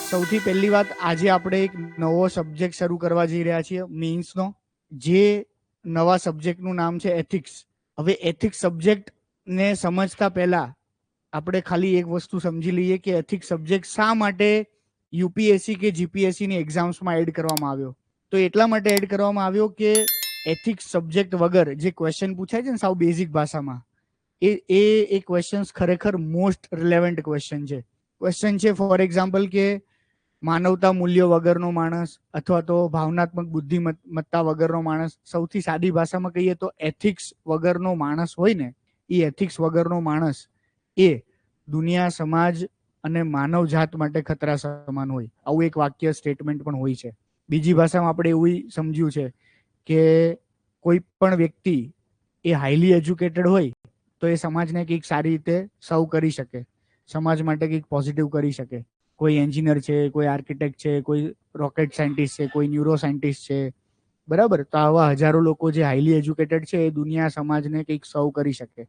સૌથી પહેલી વાત, આજે આપણે એક નવો સબ્જેક્ટ શરૂ કરવા જઈ રહ્યા છીએ મેઇન્સનો, જે નવા સબ્જેક્ટનું નામ છે એથિક્સ. હવે એથિક્સ સબ્જેક્ટને સમજતા પહેલા આપણે ખાલી એક વસ્તુ સમજી લઈએ કે એથિક્સ સબ્જેક્ટ શા માટે યુપીએસસી કે જીપીએસસીની એક્ઝામ્સમાં એડ કરવામાં આવ્યો. તો એટલા માટે એડ કરવામાં આવ્યો કે એથિક્સ સબ્જેક્ટ વગર જે ક્વેશ્ચન પૂછાય છે ને સાવ બેઝિક ભાષામાં, એ ક્વેશ્ચન્સ ખરેખર મોસ્ટ રિલેવન્ટ ક્વેશ્ચન છે. ક્વેશ્ચન છે ફોર એક્ઝામ્પલ કે માનવતા મૂલ્યો વગરનો માણસ અથવા તો ભાવનાત્મક બુદ્ધિમત્તા વગરનો માણસ. સૌથી સાદી ભાષામાં કહીએ તો એથિક્સ વગરનો માણસ હોય ને, એ એથિક્સ વગરનો માણસ એ દુનિયા, સમાજ અને માનવ જાત માટે ખતરા સમાન હોય. આવું એક વાક્ય સ્ટેટમેન્ટ પણ હોય છે. બીજી ભાષામાં આપણે એવું સમજ્યું છે કે કોઈ પણ વ્યક્તિ એ હાઈલી એજ્યુકેટેડ હોય તો એ સમાજને કંઈક સારી રીતે સર્વ કરી શકે, સમાજ માટે કંઈક પોઝિટિવ કરી શકે. કોઈ એન્જિનિયર છે, કોઈ આર્કિટેક્ટ છે, કોઈ રોકેટ સાયન્ટિસ્ટ છે, કોઈ ન્યુરો સાયન્ટિસ્ટ છે, બરાબર. તો આવા હજારો લોકો જે હાઈલી એજ્યુકેટેડ છે એ દુનિયા, સમાજને કંઈક સર્વ કરી શકે.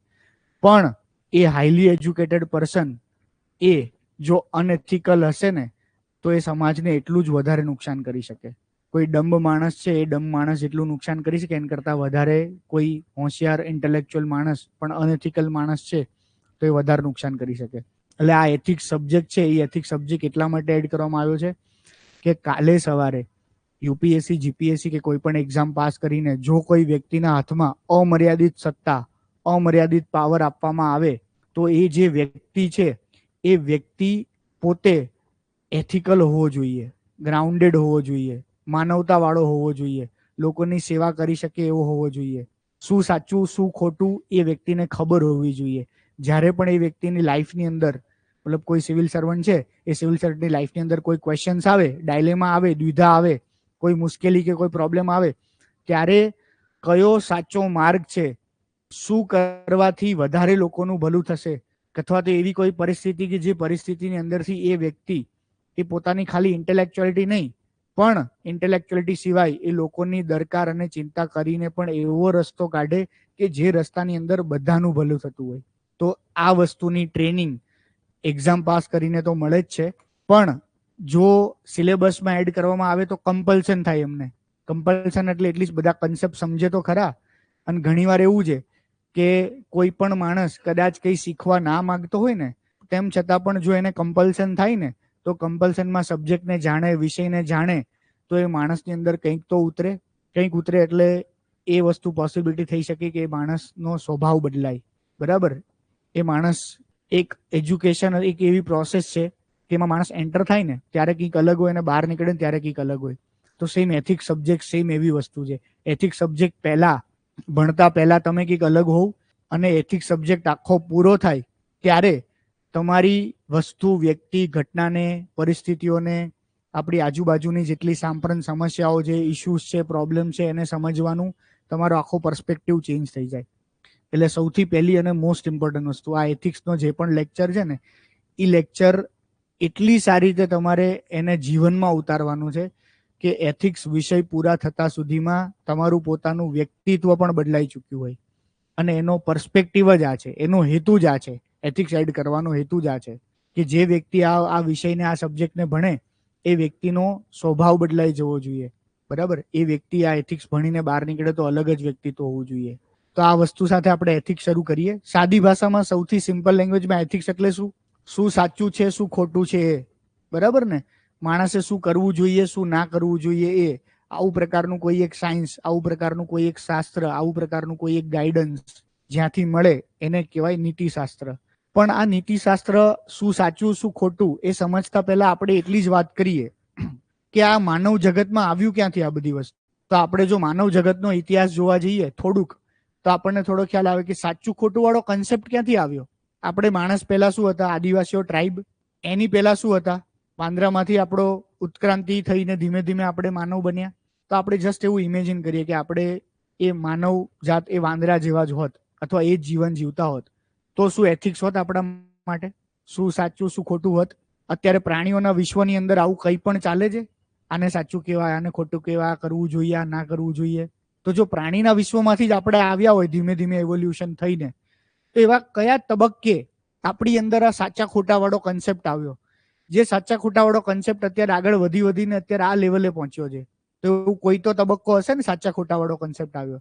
પણ એ હાઈલી એજ્યુકેટેડ પર્સન એ જો અનએથિકલ હશે ને તો એ સમાજને એટલું જ વધારે નુકસાન કરી શકે. કોઈ ડમ્બ માણસ છે એ ડમ્બ માણસ જેટલું નુકસાન કરી શકે એના કરતાં વધારે કોઈ હોશિયાર ઇન્ટેલેક્ચ્યુઅલ માણસ પણ અનએથિકલ માણસ છે તો એ વધારે નુકસાન કરી શકે. એટલે આ એથિક્સ સબ્જેક્ટ છે એ એથિક્સ સબ્જેક્ટ એટલા માટે એડ કરવામાં આવ્યો છે કે કાલે સવારે યુપીએસસી, જીપીએસસી કે કોઈ પણ એક્ઝામ પાસ કરીને જો કોઈ વ્યક્તિના હાથમાં અમર્યાદિત સત્તા, અમર્યાદિત પાવર આપવામાં આવે તો એ જે વ્યક્તિ છે એ વ્યક્તિ પોતે એથિકલ હોવો જોઈએ, ગ્રાઉન્ડેડ હોવો જોઈએ, માનવતા વાળો હોવો જોઈએ, લોકોની સેવા કરી શકે એવો હોવો જોઈએ. શું સાચું શું ખોટું એ વ્યક્તિને ખબર હોવી જોઈએ. જ્યારે પણ એ વ્યક્તિની લાઈફની અંદર, મતલબ કોઈ સિવિલ સર્વન્ટ છે, એ સિવિલ સર્વન્ટની લાઈફની અંદર કોઈ ક્વેશ્ચન્સ આવે, ડાયલેમા આવે, દ્વિધા આવે, કોઈ મુશ્કેલી કે કોઈ પ્રોબ્લેમ આવે, ત્યારે કયો સાચો માર્ગ છે, શું કરવાથી વધારે લોકોનું ભલું થશે, અથવા તો એવી કોઈ પરિસ્થિતિ કે જે પરિસ્થિતિની અંદરથી એ વ્યક્તિ એ પોતાની ખાલી ઇન્ટેલેક્ચ્યુઅલિટી નહીં પણ ઇન્ટેલેક્ચ્યુઅલિટી સિવાય એ લોકોની દરકાર અને ચિંતા કરીને પણ એવો રસ્તો કાઢે કે જે રસ્તાની અંદર બધાનું ભલું થતું હોય. તો આ વસ્તુની ટ્રેનિંગ એક્ઝામ પાસ કરીને તો મળે જ છે, પણ જો સિલેબસમાં એડ કરવામાં આવે તો કમ્પલ્શન થાય એમને. કમ્પલ્શન એટલે એટલીસ્ટ બધા કન્સેપ્ટ સમજે તો ખરા. અને ઘણીવાર એવું છે કે કોઈ પણ માણસ કદાચ કંઈ શીખવા ના માંગતો હોય ને, તેમ છતાં પણ જો એને કમ્પલ્શન થાય ને તો કમ્પલ્શનમાં સબ્જેક્ટને જાણે, વિષયને જાણે તો એ માણસની અંદર કંઈક તો ઉતરે. કંઈક ઉતરે એટલે એ વસ્તુ પોસિબિલિટી થઈ શકે કે એ માણસનો સ્વભાવ બદલાય. બરાબર. એ માણસ, એક એજ્યુકેશન એક એવી પ્રોસેસ છે કે એમાં માણસ એન્ટર થાય ને ત્યારે કંઈક અલગ હોય અને બહાર નીકળે ને ત્યારે કંઈક અલગ હોય. તો સેમ એથિક્સ સબ્જેક્ટ સેમ એવી વસ્તુ છે. એથિક્સ સબ્જેક્ટ પહેલા ભણતા પહેલા તમે કંઈક અલગ હોવ અને એથિક્સ સબ્જેક્ટ આખો પૂરો થાય ત્યારે તમારી વસ્તુ, વ્યક્તિ, ઘટનાને, પરિસ્થિતિઓને, આપણી આજુબાજુની જેટલી સાંપ્રત સમસ્યાઓ છે, ઇશ્યુઝ છે, પ્રોબ્લેમ છે, એને સમજવાનું તમારો આખો પર્સપેક્ટિવ ચેન્જ થઈ જાય. એટલે સૌથી પહેલી અને મોસ્ટ ઇમ્પોર્ટન્ટ વસ્તુ, આ એથિક્સનો જે પણ લેક્ચર છે ને, એ લેક્ચર એટલી સારી રીતે તમારે એને જીવનમાં ઉતારવાનું છે કે એથિક્સ વિષય પૂરા થતા સુધીમાં તમારું પોતાનું વ્યક્તિત્વ પણ બદલાઈ ચૂક્યું હોય. અને એનો પર્સપેક્ટિવ જ આ છે, એનો હેતુ જ આ છે. એથિક્સ એડ કરવાનો હેતુ જ આ છે કે જે વ્યક્તિ આ વિષયને, આ સબ્જેક્ટને ભણે એ વ્યક્તિનો સ્વભાવ બદલાઈ જવો જોઈએ. બરાબર. એ વ્યક્તિ આ એથિક્સ ભણીને બહાર નીકળે તો અલગ જ વ્યક્તિત્વ હોવું જોઈએ. તો આ વસ્તુ સાથે આપણે એથિક્સ શરૂ કરીએ. સાદી ભાષામાં, સૌથી સિમ્પલ લેંગ્વેજમાં એથિક્સ એટલે શું? શું સાચું છે, શું ખોટું છે એ. બરાબર ને. માણસે શું કરવું જોઈએ, શું ના કરવું જોઈએ એ. આવું પ્રકારનું કોઈ એક સાયન્સ, આવું પ્રકારનું કોઈ એક શાસ્ત્ર, આવું પ્રકારનું કોઈ એક ગાઈડન્સ જ્યાંથી મળે એને કહેવાય નીતિશાસ્ત્ર. પણ આ નીતિશાસ્ત્ર શું સાચું શું ખોટું એ સમજતા પહેલા આપણે એટલી જ વાત કરીએ કે આ માનવ જગતમાં આવ્યું ક્યાંથી આ બધી વસ્તુ. તો આપણે જો માનવ જગતનો ઇતિહાસ જોવા જઈએ થોડુંક, તો આપણને થોડો ખ્યાલ આવે કે સાચું ખોટું વાળો કન્સેપ્ટ ક્યાંથી આવ્યો. આપણે માણસ પહેલા શું હતા? આદિવાસીઓ, ટ્રાઇબ. એની પહેલા શું હતા? વાંદરામાંથી આપણો ઉત્ક્રાંતિ થઈને ધીમે ધીમે આપણે માનવ બન્યા. તો આપણે જસ્ટ એવું ઇમેજિન કરીએ કે આપણે એ માનવ જાત એ વાંદરા જેવા જ હોત અથવા એ જ જીવન જીવતા હોત તો શું એથિક્સ હોત આપણા માટે? શું સાચું શું ખોટું હોત? અત્યારે પ્રાણીઓના વિશ્વની અંદર આવું કંઈ પણ ચાલે છે? આને સાચું કહેવાય, આને ખોટું કહેવાય, આ કરવું જોઈએ, આ ના કરવું જોઈએ. તો જો પ્રાણીના વિશ્વમાંથી જ આપણે આવ્યા હોય ધીમે ધીમે એવોલ્યુશન થઈને, તો એવા કયા તબક્કે આપણી અંદર આ સાચા ખોટા વાળો કન્સેપ્ટ આવ્યો? જે સાચા ખોટા વાળો કન્સેપ્ટ અત્યારે આગળ વધીને અત્યારે આ લેવલે પહોંચ્યો છે. તો એવું કોઈ તો તબક્કો હશે ને સાચા ખોટા વાળો કન્સેપ્ટ આવ્યો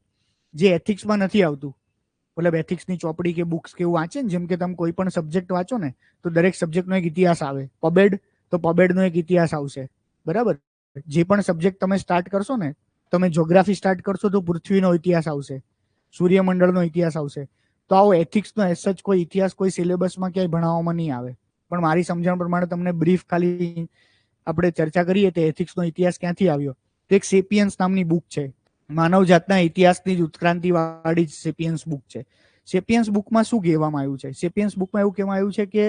જે એથિક્સમાં નથી આવતું. મતલબ એથિક્સની ચોપડી કે બુક્સ કે એવું વાંચે ને, જેમ કે તમે કોઈ પણ સબ્જેક્ટ વાંચો ને તો દરેક સબ્જેક્ટનો એક ઇતિહાસ આવે. પબેડ તો પબેડનો એક ઇતિહાસ આવશે, બરાબર. જે પણ સબ્જેક્ટ તમે સ્ટાર્ટ કરશો ને, તમે જ્યોગ્રાફી સ્ટાર્ટ કરશો તો પૃથ્વીનો ઇતિહાસ આવશે, સૂર્યમંડળનો ઇતિહાસ આવશે. તો આવો એથિક્સનો એઝ સચ કોઈ ઇતિહાસ કોઈ સિલેબસમાં ક્યાંય ભણાવવામાં નહીં આવે. પણ મારી સમજણ પ્રમાણે તમને બ્રીફ ખાલી આપણે ચર્ચા કરીએ તો એથિક્સનો ઇતિહાસ ક્યાંથી આવ્યો. તો એક સેપિયન્સ નામની બુક છે, માનવ જાતના ઇતિહાસની જ ઉત્ક્રાંતિ વાળી સેપિયન્સ બુક છે. સેપિયન્સ બુકમાં શું કહેવામાં આવ્યું છે? સેપિયન્સ બુકમાં એવું કહેવામાં આવ્યું છે કે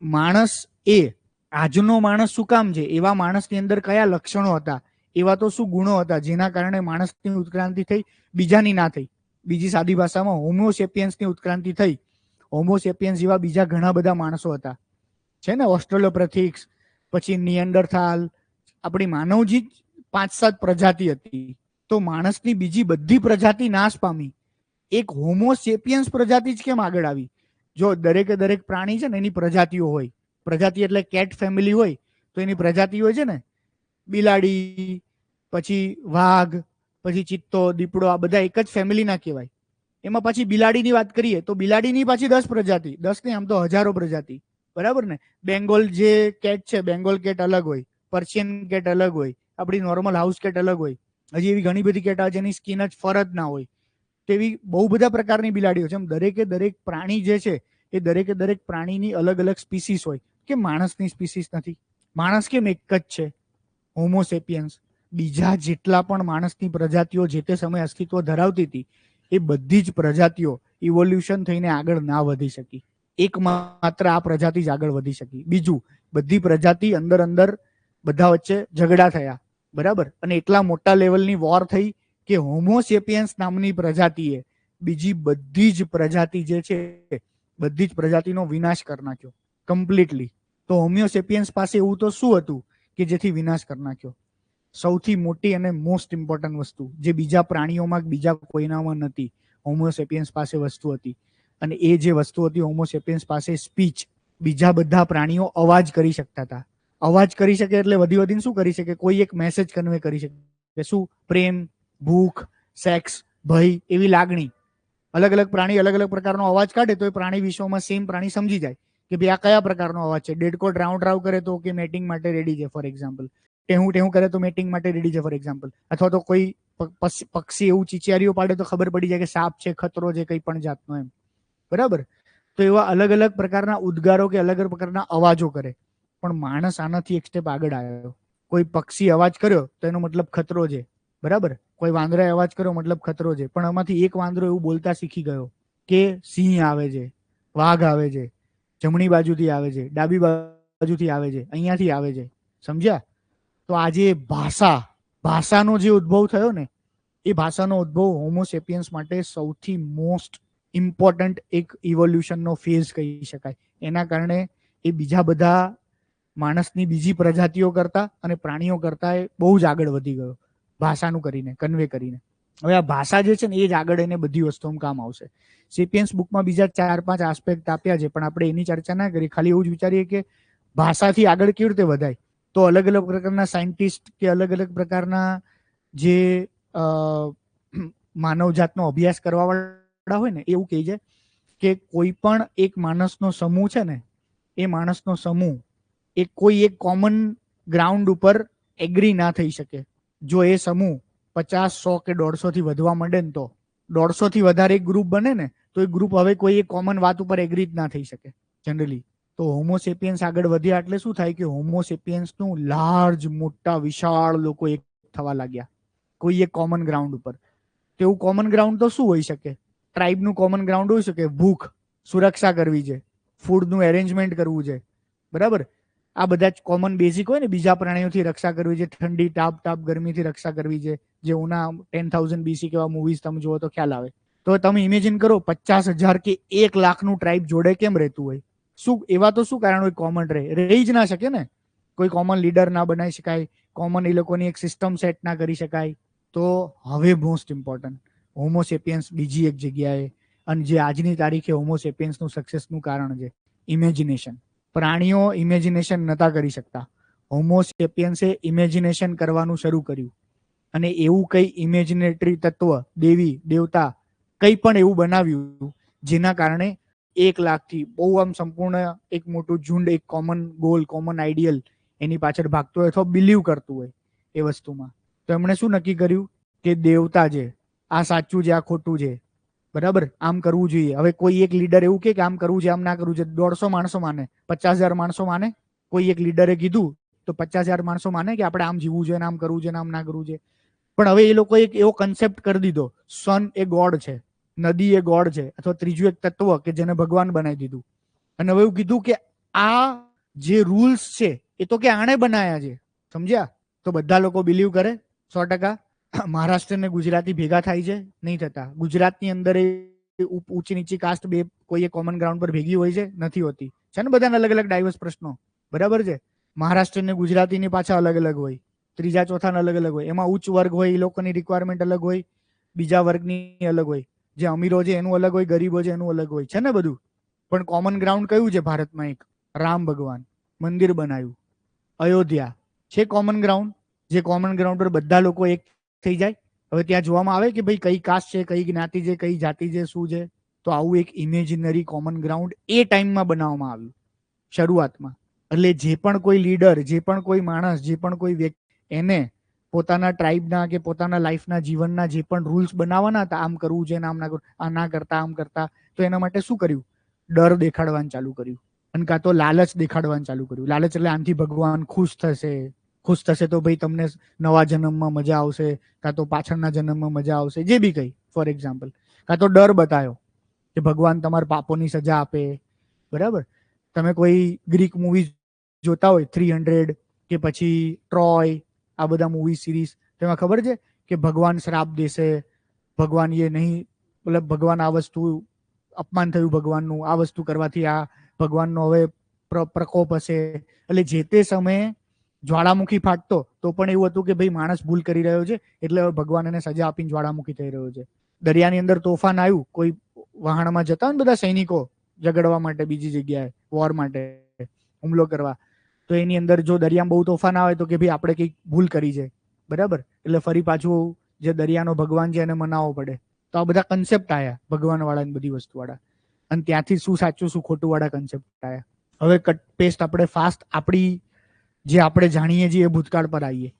માણસ એ આજનો માણસ શું કામ છે, એવા માણસની અંદર કયા લક્ષણો હતા, એવા તો શું ગુણો હતા જેના કારણે માણસની ઉત્ક્રાંતિ થઈ, બીજાની ના થઈ. બીજી સાદી ભાષામાં હોમોસેપિયન્સની ઉત્ક્રાંતિ થઈ. હોમોસેપિયન્સ જેવા બીજા ઘણા બધા માણસો હતા છે ને, ઓસ્ટ્રેલોપ્રેથિક્સ, પછી નિએન્ડરથાલ, આપણી માનવજી 5-7 પ્રજાતિ હતી. તો માણસની બીજી બધી પ્રજાતિ નાશ પામી, એક હોમોસેપિયન્સ પ્રજાતિ જ કેમ આગળ આવી? જો દરેકે દરેક પ્રાણી છે ને એની પ્રજાતિઓ હોય. પ્રજાતિ એટલે કેટ ફેમિલી હોય તો એની પ્રજાતિ હોય છે ને, બિલાડી, પછી વાઘ, પછી ચિત્તો, દીપડો, આ બધા એક જ ફેમિલી ના કહેવાય. એમાં પછી બિલાડીની વાત કરીએ તો બિલાડીની પાછી 10 પ્રજાતિ, 10 ને આમ તો હજારો પ્રજાતિ, બરાબર ને. બેંગોલ જે કેટ છે, બેંગોલ કેટ અલગ હોય, પર્શિયન કેટ અલગ હોય, આપણી નોર્મલ હાઉસ કેટ અલગ હોય. હજી એવી ઘણી બધી કેટ આવે જેની સ્કિન જ ફર જ ના હોય. તેવી બહુ બધા પ્રકારની બિલાડીઓ છે. એમ દરેકે દરેક પ્રાણી જે છે એ દરેકે દરેક પ્રાણીની અલગ અલગ સ્પીસીસ હોય. કે માણસની સ્પીસીસ નથી? માણસ કેમ એક જ છે, હોમોસેપિયન્સ? બીજા જેટલા પણ માણસની પ્રજાતિઓ જે તે સમયે અસ્તિત્વ ધરાવતી હતી એ બધી જ પ્રજાતિઓ ઇવોલ્યુશન થઈને આગળ ના વધી શકી. એકમાત્ર આ પ્રજાતિ જ આગળ વધી શકી. બીજું, બધી પ્રજાતિ અંદર અંદર બધા વચ્ચે ઝઘડા થયા, બરાબર. અને એટલા મોટા લેવલની વોર થઈ કે હોમોસેપિયન્સ નામની પ્રજાતિએ બીજી બધી જ પ્રજાતિ જે છે બધી જ પ્રજાતિનો વિનાશ કરી નાખ્યો કમ્પ્લીટલી. તો હોમોસેપિયન્સ પાસે એવું તો શું હતું કે જેથી વિનાશ કરી નાખ્યો? સૌથી મોટી અને મોસ્ટ ઇમ્પોર્ટન્ટ વસ્તુ જે બીજા પ્રાણીઓમાં બીજા કોઈનામાં નથી, હોમોસેપિયન્સ પાસે વસ્તુ હતી. અને એ જે વસ્તુ હતી હોમોસેપિયન્સ પાસે સ્પીચ. બીજા બધા પ્રાણીઓ અવાજ કરી શકતા હતા. અવાજ કરી શકે એટલે વધીને શું કરી શકે? કોઈ એક મેસેજ કન્વે કરી શકે. કે શું? પ્રેમ, ભૂખ, સેક્સ, ભય, એવી લાગણી. અલગ અલગ પ્રાણી અલગ અલગ પ્રકારનો અવાજ કાઢે તો એ પ્રાણી વિશ્વમાં સેમ પ્રાણી સમજી જાય કે ભાઈ આ કયા પ્રકારનો અવાજ છે. ડેડકો ડ્રાઉ ડ્રાઉ કરે તો કે મેટિંગ માટે રેડી છે, ફોર એક્ઝામ્પલ. ટેહું ટેહું કરે તો મેટિંગ માટે રેડી છે, ફોર એક્ઝામ્પલ. અથવા તો કોઈ પક્ષી એવું ચીચિયારીઓ પાડે તો ખબર પડી જાય કે સાપ છે, ખતરો છે, કઈ પણ જાતનો, એમ, બરાબર. તો એવા અલગ અલગ પ્રકારના ઉદ્ગારો કે અલગ અલગ પ્રકારના અવાજો કરે. પણ માણસ આનાથી એક સ્ટેપ આગળ આવ્યો. કોઈ પક્ષી અવાજ કર્યો તો એનો મતલબ ખતરો છે, બરાબર. કોઈ વાંદરાએ અવાજ કર્યો મતલબ ખતરો છે. પણ આમાંથી એક વાંદરો એવું બોલતા શીખી ગયો કે સિંહ આવે છે, વાઘ આવે છે, જમણી બાજુથી આવે છે, ડાબી બાજુથી આવે છે, અહીંયાથી આવે છે. સમજ્યા? તો આજે ભાષાનો જે ઉદ્ભવ થયો ને, એ ભાષાનો ઉદ્ભવ હોમોસેપિયન્સ માટે સૌથી મોસ્ટ ઇમ્પોર્ટન્ટ એક ઇવોલ્યુશનનો ફેઝ કહી શકાય. એના કારણે એ બીજા બધા માણસની બીજી પ્રજાતિઓ કરતા અને પ્રાણીઓ કરતા એ બહુ જ આગળ વધી ગયો ભાષાનું કરીને, કન્વે કરીને. હવે આ ભાષા જે છે ને એ જ આગળ એને બધી વસ્તુમાં કામ આવશે. સેપિયન્સ બુકમાં બીજા 4-5 આસ્પેક્ટ આપ્યા છે, પણ આપણે એની ચર્ચા ના કરી. ખાલી એવું જ વિચારીએ કે ભાષાથી આગળ કેવી રીતે વધાય. તો અલગ અલગ પ્રકારના સાયન્ટિસ્ટ કે અલગ અલગ પ્રકારના જે માનવ જાતનો અભ્યાસ કરવા વાળા હોય ને, એવું કહે છે કે કોઈ પણ એક માણસનો સમૂહ છે ને, એ માણસનો સમૂહ એ કોઈ એક કોમન ગ્રાઉન્ડ ઉપર એગ્રી ના થઈ શકે. જો એ સમૂહ 50, 100 કે 150 થી વધવા માંડે ને, તો 150 થી વધારે એક ગ્રુપ બને ને, તો એ ગ્રુપ હવે કોઈ એક કોમન વાત ઉપર એગ્રી જ ના થઈ શકે જનરલી. તો હોમોસેપિયન્સ આગળ વધ્યા એટલે શું થાય કે હોમોસેપિયન્સનું લાર્જ, મોટા, વિશાળ લોકો એક થવા લાગ્યા કોઈ એક કોમન ગ્રાઉન્ડ ઉપર. તેવું કોમન ગ્રાઉન્ડ તો શું હોઈ શકે? ટ્રાઇબનું કોમન ગ્રાઉન્ડ હોઈ શકે ભૂખ, સુરક્ષા કરવી છે, ફૂડનું એરેન્જમેન્ટ કરવું છે, બરાબર. આ બધા જ કોમન બેઝિક હોય ને. બીજા પ્રાણીઓથી રક્ષા કરવી છે, ઠંડી, તાપ ગરમીથી રક્ષા કરવી છે. જે ઉના 10,000 BC કેવા મૂવીઝ તમે જુઓ તો ખ્યાલ આવે. તો તમે ઇમેજિન કરો 50,000 કે 1 લાખનું ટ્રાઇબ જોડે કેમ રહેતું હોય? શું એવા તો શું કારણ હોય કોમન રહી જ ના શકે ને? કોઈ કોમન લીડર ના બનાવી શકાય, કોમન એ લોકોની એક સિસ્ટમ સેટ ના કરી શકાય. તો હવે મોસ્ટ ઇમ્પોર્ટન્ટ, હોમોસેપિયન્સ બીજી એક જગ્યાએ, અને જે આજની તારીખે હોમોસેપિયન્સનું સક્સેસનું કારણ છે, ઇમેજિનેશન. પ્રાણીઓ ઇમેજિનેશન નતા કરી શકતા. હોમોસેપિયન્સે ઇમેજિનેશન કરવાનું શરૂ કર્યું અને એવું કઈ ઇમેજિનેટરી તત્વ, દેવી દેવતા કંઈ પણ એવું બનાવ્યું જેના કારણે 1 લાખથી બહુ આમ સંપૂર્ણ એક મોટું ઝુંડ, એક કોમન ગોલ, કોમન આઈડિયલ એની પાછળ ભાગતો હોય અથવા બિલીવ કરતું હોય એ વસ્તુમાં. તો એમણે શું નક્કી કર્યું કે દેવતા છે, આ સાચું છે, આ ખોટું છે, બરાબર, આમ કરવું જોઈએ. હવે કોઈ એક લીડર એવું કે આમ કરવું છે, આમ ના કરવું છે, 150 માણસો માને, 50,000 માણસો માને? કોઈ એક લીડરે કીધું તો 50,000 માણસો માને કે આપણે આમ જીવવું જોઈએ, આમ કરવું છે, આમ ના કરવું છે? પણ હવે એ લોકો એક એવો કન્સેપ્ટ કરી દીધો, સન એ ગોડ છે, નદી એ ગોડ છે, અથવા ત્રીજું એક તત્વ કે જેને ભગવાન બનાવી દીધું. અને હવે એવું કીધું કે આ જે રૂલ્સ છે એ તો કે આણે બનાયા છે, સમજ્યા? તો બધા લોકો બિલીવ કરે 100%. મહારાષ્ટ્ર ને ગુજરાતી ભેગા થાય છે? નહીં થતા. ગુજરાતની અંદર ઊંચી નીચી કાસ્ટ બે કોઈ કોમન ગ્રાઉન્ડ પર ભેગી હોય છે? નથી હોતી. છે ને બધાને અલગ અલગ ડાયવર્સ પ્રશ્નો, બરાબર છે? મહારાષ્ટ્ર ને ગુજરાતીની પાછા અલગ અલગ હોય, ત્રીજા ચોથા અલગ અલગ હોય. એમાં ઉચ્ચ વર્ગ હોય, એ લોકોની રિક્વાયરમેન્ટ અલગ હોય, બીજા વર્ગની અલગ હોય, જે અમીરો છે એનું અલગ હોય, ગરીબો છે એનું અલગ હોય, છે ને બધું. પણ કોમન ગ્રાઉન્ડ કયું છે ભારતમાં? એક રામ ભગવાન મંદિર બનાવ્યું, અયોધ્યા છે કોમન ગ્રાઉન્ડ, જે કોમન ગ્રાઉન્ડ પર બધા લોકો એક થઈ જાય. હવે ત્યાં જોવામાં આવે કે ભાઈ કઈ કાસ્ટ છે, કઈ જ્ઞાતિ છે, કઈ જાતિ છે, શું છે. તો આવું એક ઇમેજિનરી કોમન ગ્રાઉન્ડ એ ટાઈમમાં બનાવવામાં આવ્યું શરૂઆતમાં. એટલે જે પણ કોઈ લીડર, જે પણ કોઈ માણસ, જે પણ કોઈ વ્યક્તિ, એને પોતાના ટ્રાઇબના કે પોતાના લાઈફના જીવનના જે પણ રૂલ્સ બનાવવાના હતા, આમ કરવું છે, આમ ના કરવું, આ ના કરતા, આમ કરતા, તો એના માટે શું કર્યું? ડર દેખાડવાનું ચાલુ કર્યું, અને કાં તો લાલચ દેખાડવાનું ચાલુ કર્યું. લાલચ એટલે આનાથી ભગવાન ખુશ થશે, ખુશ થશે તો ભાઈ તમને નવા જન્મમાં મજા આવશે, કાં તો પાછળના જન્મમાં મજા આવશે, જે બી કંઈ, ફોર એક્ઝામ્પલ. કાં તો ડર બતાવ્યો કે ભગવાન તમારા પાપોની સજા આપે, બરાબર? તમે કોઈ ગ્રીક મૂવી જોતા હોય, 300 કે પછી ટ્રોય, આ બધા મૂવી સિરીઝ, તેમાં ખબર છે કે ભગવાન શ્રાપ દેશે, ભગવાન એ નહીં, મતલબ ભગવાન આ વસ્તુ, અપમાન થયું ભગવાનનું, આ વસ્તુ કરવાથી આ ભગવાનનો હવે પ્રકોપ હશે. એટલે જે તે સમયે જ્વાળામુખી ફાટતો તો પણ એવું હતું કે ભાઈ માણસ ભૂલ કરી રહ્યો છે, એટલે હવે ભગવાન એને સજા આપીને જ્વાળામુખી થઈ રહ્યો છે. દરિયાની અંદર તોફાન આવ્યું, કોઈ વહાણમાં જતા હોય ને બધા સૈનિકો ઝઘડવા માટે, બીજી જગ્યાએ વોર માટે હુમલો કરવા, તો એની અંદર જો દરિયામાં બહુ તોફાન આવે તો કે ભાઈ આપણે કંઈક ભૂલ કરી છે, બરાબર? એટલે ફરી પાછું જે દરિયાનો ભગવાન છે એને મનાવવો પડે. તો આ બધા કન્સેપ્ટ આવ્યા ભગવાન વાળા, બધી વસ્તુ વાળા, અને ત્યાંથી શું સાચું શું ખોટું વાળા કન્સેપ્ટ આવ્યા. હવે કટ પેસ્ટ આપણે ફાસ્ટ આપણી જે આપણે જાણીએ છીએ એ ભૂતકાળ પર આવીએ.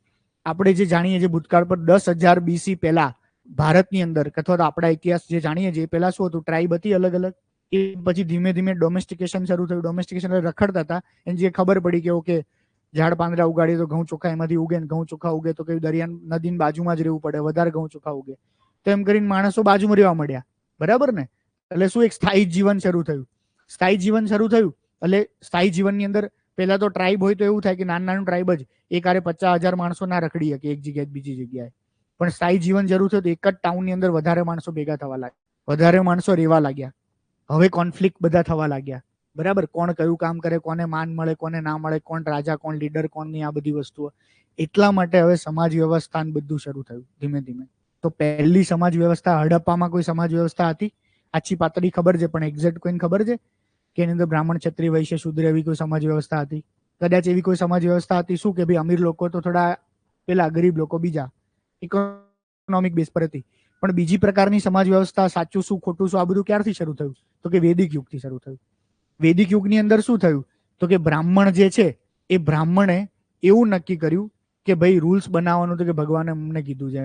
આપણે જે જાણીએ છીએ ભૂતકાળ પર 10,000 BC પહેલા ભારતની અંદર, અથવા તો આપણા ઇતિહાસ જે જાણીએ છીએ પહેલા શું હતું? ટ્રાઇબ હતી અલગ અલગ. એ પછી ધીમે ધીમે ડોમેસ્ટિકેશન શરૂ થયું. ડોમેસ્ટિકેશન રખડતા હતા, એને જે ખબર પડી કે ઓકે ઝાડ પાંદડા ઉગાડીએ તો ઘઉં ચોખા એમાંથી ઉગે, ને ઘઉં ચોખા ઉગે તો કઈ દરિયા નદીની બાજુમાં જ રહેવું પડે, વધારે ઘઉં ચોખા ઉગે. તો એમ કરીને માણસો બાજુમાં રહેવા મળ્યા, બરાબર ને? એટલે શું, એક સ્થાયી જીવન શરૂ થયું. સ્થાયી જીવન શરૂ થયું એટલે સ્થાયી જીવનની અંદર પહેલા તો ટ્રાઇબ હોય તો એવું થાય કે નાનું નાનું ટ્રાઇબ જ એક આરે 50,000 માણસો ના રખડી શકે એક જગ્યાએ બીજી જગ્યાએ. પણ સ્થાયી જીવન શરૂ થયું તો એક જ ટાઉનની અંદર વધારે માણસો ભેગા થવા લાગ્યા, વધારે માણસો રહેવા લાગ્યા. હવે કોન્ફ્લિક્ટ બધા થવા લાગ્યા, બરાબર? કોણ કયું કામ કરે, કોને માન મળે, કોને ના મળે, કોણ રાજા, કોણ લીડર, કોણ નહીં, આ બધી વસ્તુઓ. એટલા માટે હવે સમાજ વ્યવસ્થા બધું શરૂ થયું ધીમે ધીમે. તો પહેલી સમાજ વ્યવસ્થા હડપ્પામાં કોઈ સમાજ વ્યવસ્થા હતી? આછી પાતળી ખબર છે, પણ એક્ઝેક્ટ કોઈને ખબર છે કે એની અંદર બ્રાહ્મણ, ક્ષત્રિય, વૈશ્ય, શૂદ્ર એવી કોઈ સમાજ વ્યવસ્થા હતી? કદાચ એવી કોઈ સમાજ વ્યવસ્થા હતી શું કે ભાઈ અમીર લોકો તો થોડા પેલા, ગરીબ લોકો બીજા, ઇકોનોમિક બેઝ પર હતી. પણ બીજી પ્રકારની સમાજ વ્યવસ્થા, સાચું શું ખોટું શું, આ બધું ક્યારથી શરૂ થયું? તો કે વૈદિક યુગથી શરૂ થયું. વૈદિક યુગની અંદર શું થયું? તો કે બ્રાહ્મણ જે છે એ બ્રાહ્મણે એવું નક્કી કર્યું કે ભાઈ રૂલ્સ બનાવવાનું, તો કે ભગવાને અમને કીધું છે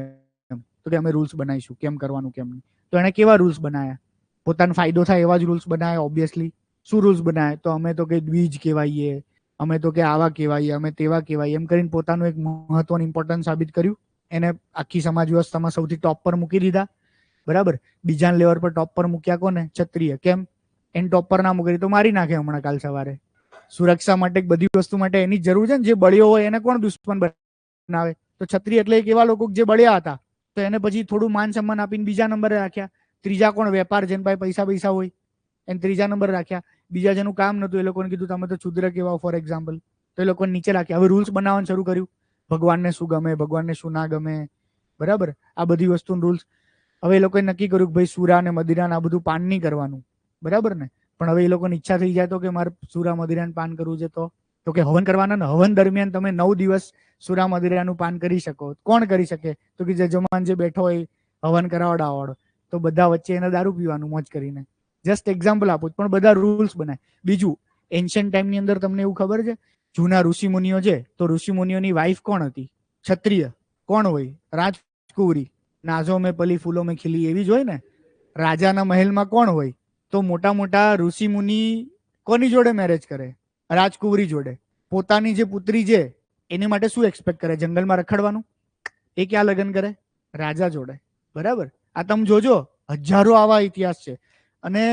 એમ, તો કે અમે રૂલ્સ બનાવીશું, કેમ કરવાનું કેમ નહીં. તો એને કેવા રૂલ્સ બનાવ્યા? પોતાનો ફાયદો થાય એવા જ રૂલ્સ બનાવ્યા, ઓબ્વિયસલી. શું રૂલ્સ બનાવ્યા? તો અમે તો કે દ્વિજ કહેવાઈએ, અમે તો કે આવા કહેવાઈએ, અમે તેવા કહેવાય, એમ કરીને પોતાનું એક મહત્વનું ઇમ્પોર્ટન્સ સાબિત કર્યું. એને આખી સમાજ વ્યવસ્થામાં સૌથી ટોપ પર મૂકી દીધા, બરાબર? બીજા લેવલ પર ટોપ પર મૂક્યા કોને? ક્ષત્રિય. કેમ? એને ટોપ પર ના મૂકી તો મારી નાખે હમણાં કાલ સવારે. સુરક્ષા માટે, બધી વસ્તુ માટે એની જરૂર છે ને. જે બળ્યો હોય એને કોણ દુશ્મન બનાવે? તો ક્ષત્રિય એટલે એક એવા લોકો જે બળ્યા હતા, તો એને પછી થોડું માન સન્માન આપીને બીજા નંબરે રાખ્યા. ત્રીજા કોણ? વેપાર, જેન પાસે પૈસા હોય એને ત્રીજા નંબર રાખ્યા. બીજા જેનું કામ નતું એ લોકોને કીધું તમે તો શુદ્ર કહેવાઓ, ફોર એક્ઝામ્પલ, તો એ લોકોને નીચે રાખ્યા. હવે રૂલ્સ બનાવવાનું શરૂ કર્યું, ભગવાનને શું ગમે, ભગવાનને શું ના ગમે, બરાબર? આ બધી વસ્તુનું રૂલ્સ. હવે એ લોકોએ નક્કી કર્યું કે ભાઈ સુરા અને મદિરા આ બધું પાન નહીં કરવાનું, બરાબર ને? પણ હવે એ લોકોની ઈચ્છા થઈ જાય તો કે મારે સુરા મદિરાનું પાન કરવું છે તો કે હવન કરવાના ને હવન દરમિયાન તમે 9 દિવસ સુરા મદિરાનું પાન કરી શકો. કોણ કરી શકે? તો કે જજમાન જે બેઠો હોય હવન કરાવડાવાળો, તો બધા વચ્ચે એને દારૂ પીવાનું મોજ કરીને. જસ્ટ એક્ઝામ્પલ આપું, પણ બધા રૂલ્સ બનાય. બીજું, એન્શિયન્ટ ટાઈમની અંદર તમને એવું ખબર છે, જૂના ઋષિ મુનિઓ છે, તો ઋષિ મુનિઓની વાઇફ કોણ હતી? ક્ષત્રિય. કોણ હોય? રાજકુંવરી. નાઝો મેં પલી ફૂલો મેં ખીલી, એવી જ હોય ને. રાજાના મહેલમાં કોણ હોય? તો મોટા મોટા ઋષિ મુનિ કોની જોડે મેરેજ કરે? રાજકુંવરી જોડે. પોતાની જે પુત્રી છે એની માટે શું એક્સપેક્ટ કરે? જંગલમાં રખડવાનું? એ ક્યાં લગ્ન કરે? રાજા જોડે. બરાબર? આ તમે જોજો, હજારો આવા ઇતિહાસ છે. અને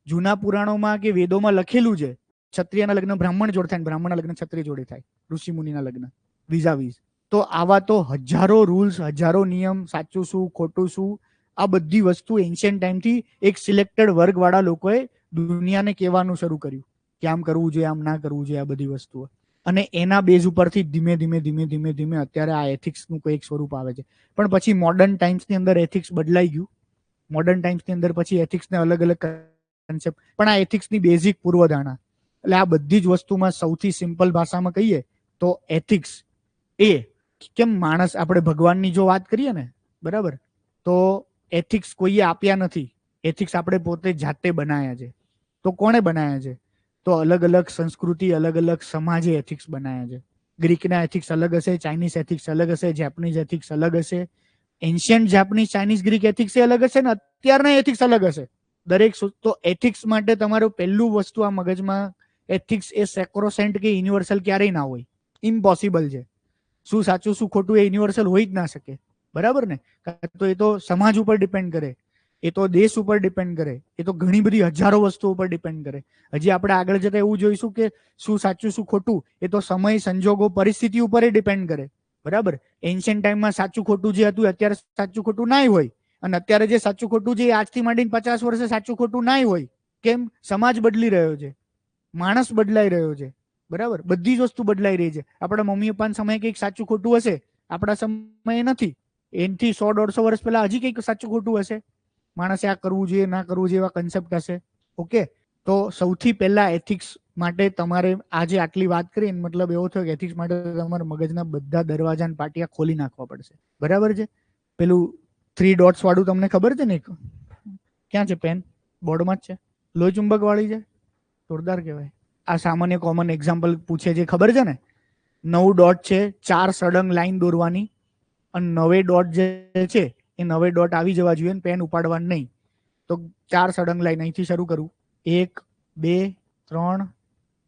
જૂના પુરાણોમાં કે વેદોમાં લખેલું છે, ક્ષત્રિયના લગ્ન બ્રાહ્મણ જોડે થાય, બ્રાહ્મણના લગ્ન ક્ષત્રિય જોડે થાય, ઋષિ મુનિના લગ્ન વીઝાવીઝ. તો આવા તો હજારો રૂલ્સ, હજારો નિયમ, સાચું શું ખોટું શું, આ બધી વસ્તુ એન્શિયન્ટ ટાઈમથી એક સિલેક્ટેડ વર્ગવાળા લોકોએ દુનિયાને કહેવાનું શરૂ કર્યું કે આમ કરવું જોઈએ, આમ ના કરવું જોઈએ, આ બધી વસ્તુઓ. અને એના બેઝ ઉપરથી ધીમે ધીમે ધીમે ધીમે ધીમે અત્યારે આ એથિક્સનું કોઈ એક સ્વરૂપ આવે છે. પણ પછી મોડર્ન ટાઈમ્સની અંદર એથિક્સ બદલાઈ ગયું. મોડર્ન ટાઈમ્સની અંદર પછી એથિક્સને અલગ અલગ કન્સેપ્ટ, પણ આ એથિક્સની બેઝિક પૂર્વધારણા. એટલે આ બધી જ વસ્તુમાં સૌથી સિમ્પલ ભાષામાં કહીએ તો એથિક્સ એ કેમ માણસ, આપણે ભગવાનની જો વાત કરીએ ને, બરાબર, તો એથિક્સ કોઈએ આપ્યા નથી. એથિક્સ આપણે પોતે જાતે બનાવ્યા છે. તો કોણે બનાવ્યા છે? તો અલગ અલગ સંસ્કૃતિ, અલગ અલગ સમાજે એથિક્સ બનાવ્યા છે. ગ્રીકના એથિક્સ અલગ હશે, ચાઇનીઝ એથિક્સ અલગ હશે, જેપનીઝ એથિક્સ અલગ હશે, ancient Japanese, Chinese, Greek ethics અલગ હશે ને અત્યારના એથિક્સ અલગ હશે. દરેક તો એથિક્સ માટે તમારું પહેલું વસ્તુ આ મગજમાં, એથિક્સ એ સેક્રોસેન્ટ કે યુનિવર્સલ ક્યારેય ના હોય. ઇમ્પોસિબલ છે. શું સાચું શું ખોટું એ યુનિવર્સલ હોઈ જ ના શકે. બરાબર ને? તો એ તો સમાજ ઉપર ડિપેન્ડ કરે, એ તો દેશ ઉપર ડિપેન્ડ કરે, એ તો ઘણી બધી હજારો વસ્તુઓ ઉપર ડિપેન્ડ કરે. હજી આપણે આગળ જતા એવું જોઈશું કે શું સાચું શું ખોટું એ તો સમય, સંજોગો, પરિસ્થિતિ ઉપર ડિપેન્ડ કરે. બરાબર? એન્શિયન્ટ ટાઈમમાં સાચું ખોટું જે હતું અત્યારે સાચું ખોટું ના હોય, અને અત્યારે જે સાચું ખોટું છે એ આજથી માંડીને 50 વર્ષે સાચું ખોટું ના હોય. કેમ? સમાજ બદલી રહ્યો છે, માણસ બદલાઈ રહ્યો છે. બરાબર? બધી જ વસ્તુ બદલાઈ રહી છે. આપણા મમ્મી પપ્પાના સમયે કંઈક સાચું ખોટું હશે, આપણા સમયે નથી. એનથી 100-150 વર્ષ પહેલા હજી કંઈક સાચું ખોટું હશે. માણસે આ કરવું જોઈએ, ના કરવું જોઈએ, એવા કન્સેપ્ટ હશે. ઓકે, તો સૌથી પહેલા એથિક્સ માટે તમારે આજે આટલી વાત કરી, મતલબ એવો થયો કે એથિક્સ માટે તમારા મગજના બધા દરવાજા અને પાટિયા ખોલી નાખવા પડશે. બરાબર છે? પેલું 3 ડોટ્સ વાળું તમને ખબર છે ને? ક્યાં છે પેન? બોર્ડમાં જ છે. લોહી ચુંબક વાળી છે. જોરદાર કહેવાય. આ સામાન્ય કોમન એક્ઝામ્પલ પૂછે છે, ખબર છે ને? 9 ડોટ છે, 4 સળંગ લાઈન દોરવાની, અને 9 ડોટ જે છે એ 9 ડોટ આવી જવા જોઈએ, પેન ઉપાડવાનું નહીં. તો 4 સળંગ લાઈન અહીંથી શરૂ કરું, 1 2 3